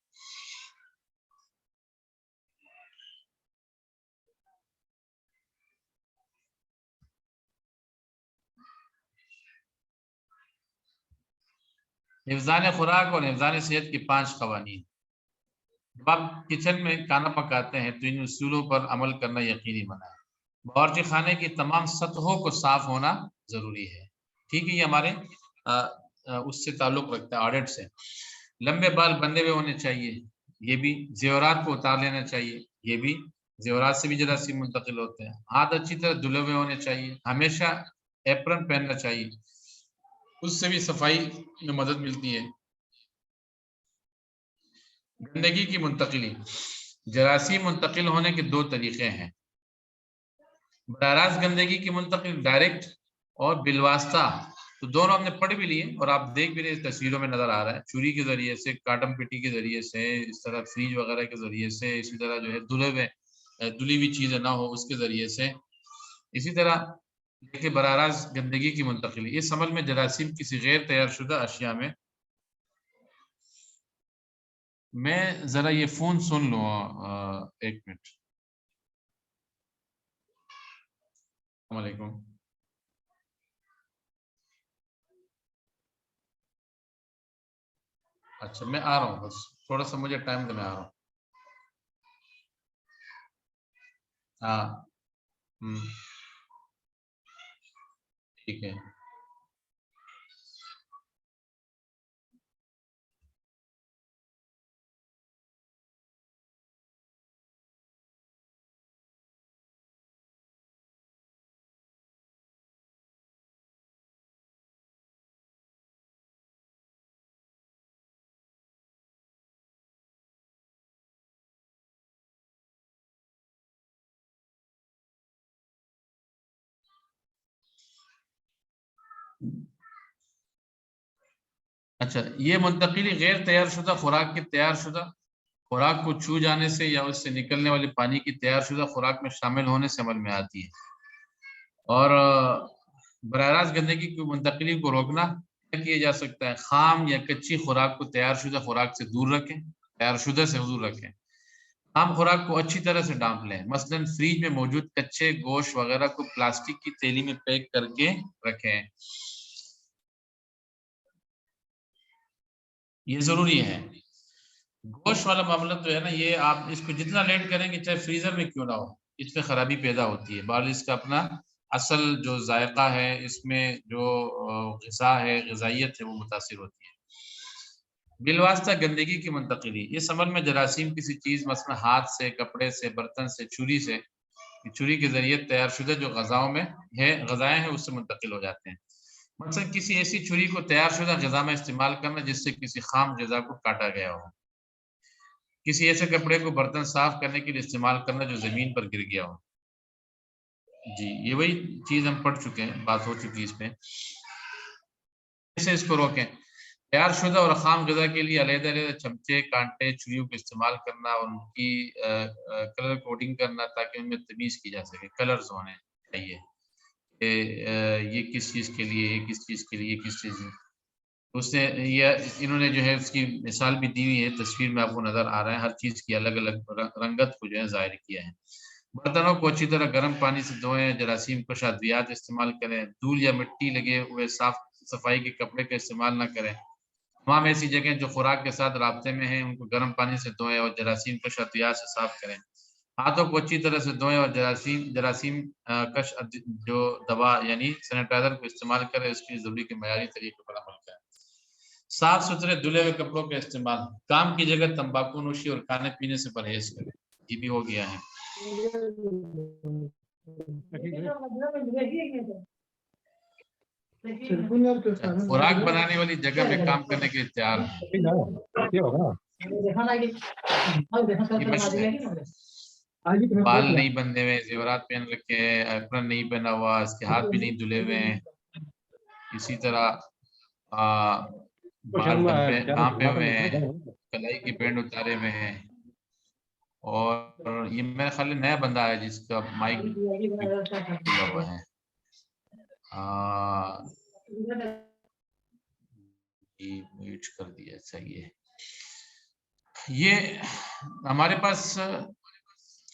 حفظان خوراک اور حفظان صحت کے 5 قوانین۔ جب آپ کچن میں کھانا پکاتے ہیں تو ان اصولوں پر عمل کرنا یقینی بنائیں۔ باورچی خانے کی تمام سطحوں کو صاف ہونا ضروری ہے، ٹھیک ہے، یہ ہمارے اس سے تعلق رکھتا ہے، آڈٹ سے۔ لمبے بال بندھے ہوئے ہونے چاہیے، یہ بھی۔ زیورات کو اتار لینا چاہیے، یہ بھی۔ زیورات سے بھی جراثیم منتقل ہوتے ہیں۔ ہاتھ اچھی طرح دھلے ہوئے ہونے چاہیے، ہمیشہ ایپرن پہننا چاہیے، اس سے بھی صفائی میں مدد ملتی ہے۔ گندگی کی منتقلی، جراثیم منتقل ہونے کے 2 طریقے ہیں۔ براہ راست گندگی کی منتقل ڈائریکٹ اور بالواسطہ، تو دونوں ہم نے پڑھ بھی لیے اور آپ دیکھ بھی رہے تصویروں میں نظر آ رہا ہے، چوری کے ذریعے سے، کاٹم پٹی کے ذریعے سے، اس طرح فریج وغیرہ کے ذریعے سے، اسی طرح جو ہے دھلی ہوئی چیزیں نہ ہو اس کے ذریعے سے، اسی طرح دیکھیں براہ راست گندگی کی منتقلی۔ اس عمل میں جراثیم کسی غیر تیار شدہ اشیاء میں ذرا یہ فون سن لوں، 1 منٹ۔ السلام علیکم۔ اچھا میں آ رہا ہوں، بس تھوڑا سا مجھے ٹائم دے، میں آ رہا ہوں۔ ہاں ٹھیک ہے۔ اچھا، یہ منتقلی غیر تیار شدہ خوراک کے تیار شدہ خوراک کو چھو جانے سے یا اس سے نکلنے والے پانی کی تیار شدہ خوراک میں شامل ہونے سے عمل میں آتی ہے۔ اور براہ راست گندگی کی منتقلی کو روکنا کیا جا سکتا ہے؟ خام یا کچی خوراک کو تیار شدہ خوراک سے دور رکھیں، تیار شدہ سے دور رکھیں۔ خام خوراک کو اچھی طرح سے ڈانپ لیں، مثلاً فریج میں موجود کچے گوشت وغیرہ کو پلاسٹک کی تھیلی میں پیک کر کے رکھیں، یہ ضروری ہے۔ گوشت والا معاملہ جو ہے نا، یہ آپ اس کو جتنا لیٹ کریں گے چاہے فریزر میں کیوں نہ ہو، اس میں خرابی پیدا ہوتی ہے، بہرحال اس کا اپنا اصل جو ذائقہ ہے، اس میں جو غذا ہے، غذائیت ہے، وہ متاثر ہوتی ہے۔ بالواسطہ گندگی کی منتقلی، اس عمل میں جراثیم کسی چیز مثلا ہاتھ سے، کپڑے سے، برتن سے، چھری کے ذریعے تیار شدہ جو غذائیں ہیں اس سے منتقل ہو جاتے ہیں۔ مثلا کسی ایسی چھری کو تیار شدہ غذا میں استعمال کرنا جس سے کسی خام غذا کو کاٹا گیا ہو. کسی ایسے کپڑے کو برتن صاف کرنے کے لیے استعمال کرنا جو زمین پر گر گیا ہو. جی یہ وہی چیز ہم پڑھ چکے ہیں, بات ہو چکی اس پہ. اس کو روکیں. تیار شدہ اور خام غذا کے لیے علیحدہ علیحدہ چمچے, کانٹے, چھریوں کا استعمال کرنا اور ان کی کلر کوڈنگ کرنا تاکہ ان میں تمیز کی جا سکے. کلرز ہونے چاہیے کہ یہ کس چیز کے لیے, یہ کس چیز کے لیے, یہ کس چیز میں. اس نے انہوں نے جو ہے اس کی مثال بھی دی ہوئی ہے, تصویر میں آپ کو نظر آ رہا ہے. ہر چیز کی الگ الگ رنگت کو جو ہے ظاہر کیا ہے. برتنوں کو اچھی طرح گرم پانی سے دھوئیں. جراثیم کش ادویات استعمال کریں. دھول یا مٹی لگے ہوئے صفائی کے کپڑے کا استعمال نہ کریں. تمام ایسی جگہیں جو خوراک کے ساتھ رابطے میں ہیں ان کو گرم پانی سے دھوئیں اور جراثیم کش ادویات سے صاف کریں. ہاتھوں کو اچھی طرح سے دھوئیں اور جراثیم کش جو دوا یعنی سینیٹائزر کو استعمال کریں. اس کی ضروری کے معیاری طریقے پر عمل کریں. صاف ستھرے دھلے ہوئے کپڑوں کا استعمال. کام کی جگہ تمباکو نوشی اور کھانے پینے سے پرہیز کریں. یہ بھی ہو گیا ہے. خوراک بنانے والی جگہ میں کام کرنے کے تیار ہیں. بال نہیں بندھے ہوئے, زیورات پہن رکھے ہیں, ایپرن نہیں پہنا ہوا, اس کے ہاتھ بھی نہیں دھلے ہوئے ہیں. اسی طرح بال ڈھانپے ہوئے ہیں, کلائی کی پینٹ اتارے ہوئے ہیں. اور یہ میرا خیال نیا بندہ ہے جس کا مائک کھلا ہوا ہے. میوٹ کر دیا. صحیح ہے. یہ ہمارے پاس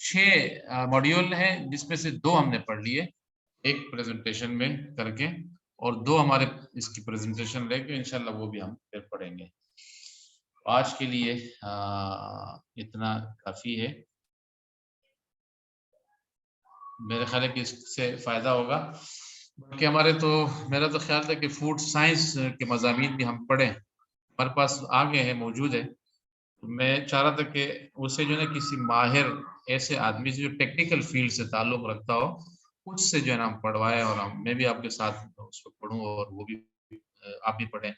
6 ماڈیول ہیں جس میں سے 2 ہم نے پڑھ لیے ایک پریزنٹیشن میں کر کے, اور 2 ہمارے اس کی پریزنٹیشن رہ کے انشاءاللہ وہ بھی ہم پھر پڑھیں گے. آج کے لیے اتنا کافی ہے. میرے خیال ہے کہ اس سے فائدہ ہوگا. کہ ہمارے تو میرا تو خیال تھا کہ فوڈ سائنس کے مضامین بھی ہم پڑھیں, ہمارے پاس آگے ہے, موجود ہے. میں چاہ رہا تھا کہ اسے جو ہے نا کسی ماہر ایسے آدمی سے جو ٹیکنیکل فیلڈ سے تعلق رکھتا ہو اس سے جو ہے نا ہم پڑھوائے, اور میں بھی آپ کے ساتھ اس کو پڑھوں اور وہ بھی آپ بھی پڑھیں.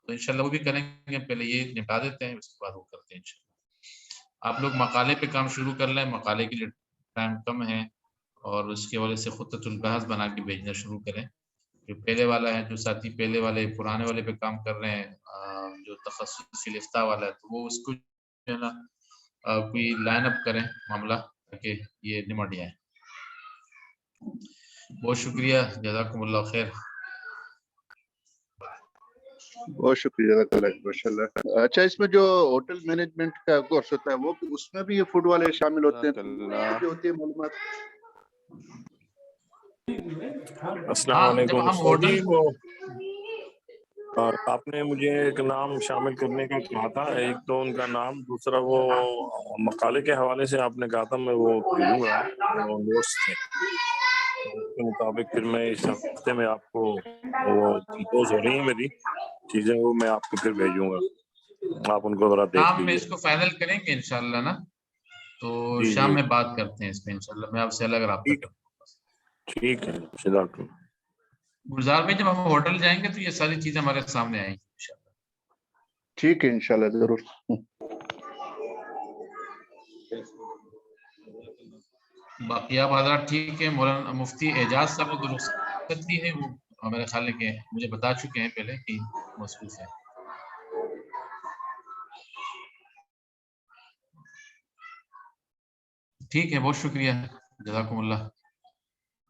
تو انشاءاللہ وہ بھی کریں گے. پہلے یہ نپٹا دیتے ہیں, اس کے بعد وہ کرتے ہیں انشاءاللہ. آپ لوگ مقالے پہ کام شروع کر لیں. مقالے کے لیے ٹائم کم ہے اور اس کے وجہ سے خطۃ البحث بنا کے بھیجنا شروع کریں. جو پہلے والا ہے, جو ساتھی پہلے والے پرانے والے پہ کام کر رہے ہیں, جو تخصصی لفتہ والا ہے, تو وہ اس کو جو ہے نا کوئی لائن اپ کریں معاملہ تاکہ یہ نمٹ جائے. بہت شکریہ, جزاکم اللہ خیر. بہت شکریہ, ماشاء اللہ. اچھا, اس میں جو ہوٹل مینجمنٹ کا کورس ہوتا ہے وہ اس میں بھی یہ فوڈ والے شامل ہوتے ہیں جو ہوتی ہے معلومات؟ السلام علیکم. آپ نے مجھے ایک نام شامل کرنے کا کہا تھا, ایک تو ان کا نام, دوسرا وہ مقالے کے حوالے سے آپ نے کہا تھا, میں وہ بھیجوں گا وہ نوٹس تھے. اس کے مطابق پھر میں اس ہفتے میں آپ کو وہ کمپوز ہو رہی ہیں میری چیزیں, وہ میں آپ کو پھر بھیجوں گا, آپ ان کو ذرا دیکھ شام میں لیجیے. اس کو فائنل کریں گے انشاءاللہ نا, تو جی شام جی میں بات کرتے ہیں اس پہ انشاءاللہ. میں آپ سے الگ رابطہ کروں گا. ٹھیک ہے, جزاک اللہ. گلزار میں جب ہم ہوٹل جائیں گے تو یہ ساری چیزیں ہمارے سامنے آئیں گی انشاءاللہ. ٹھیک ہے انشاءاللہ, ضرور. باقی آپ حضرات ٹھیک ہے. مولانا مفتی اعجاز صاحب نے تو رخصت لی ہے, وہ میرے خیال ہے کہ مجھے بتا چکے ہیں پہلے کہ مصروف ہے. ٹھیک ہے, بہت شکریہ, جزاکم اللہ.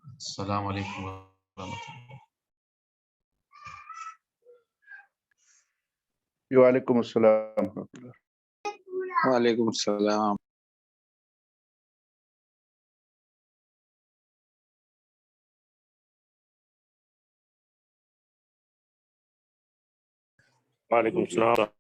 السلام علیکم ورحمۃ اللہ. وعلیکم السلام. وعلیکم السلام. وعلیکم السلام.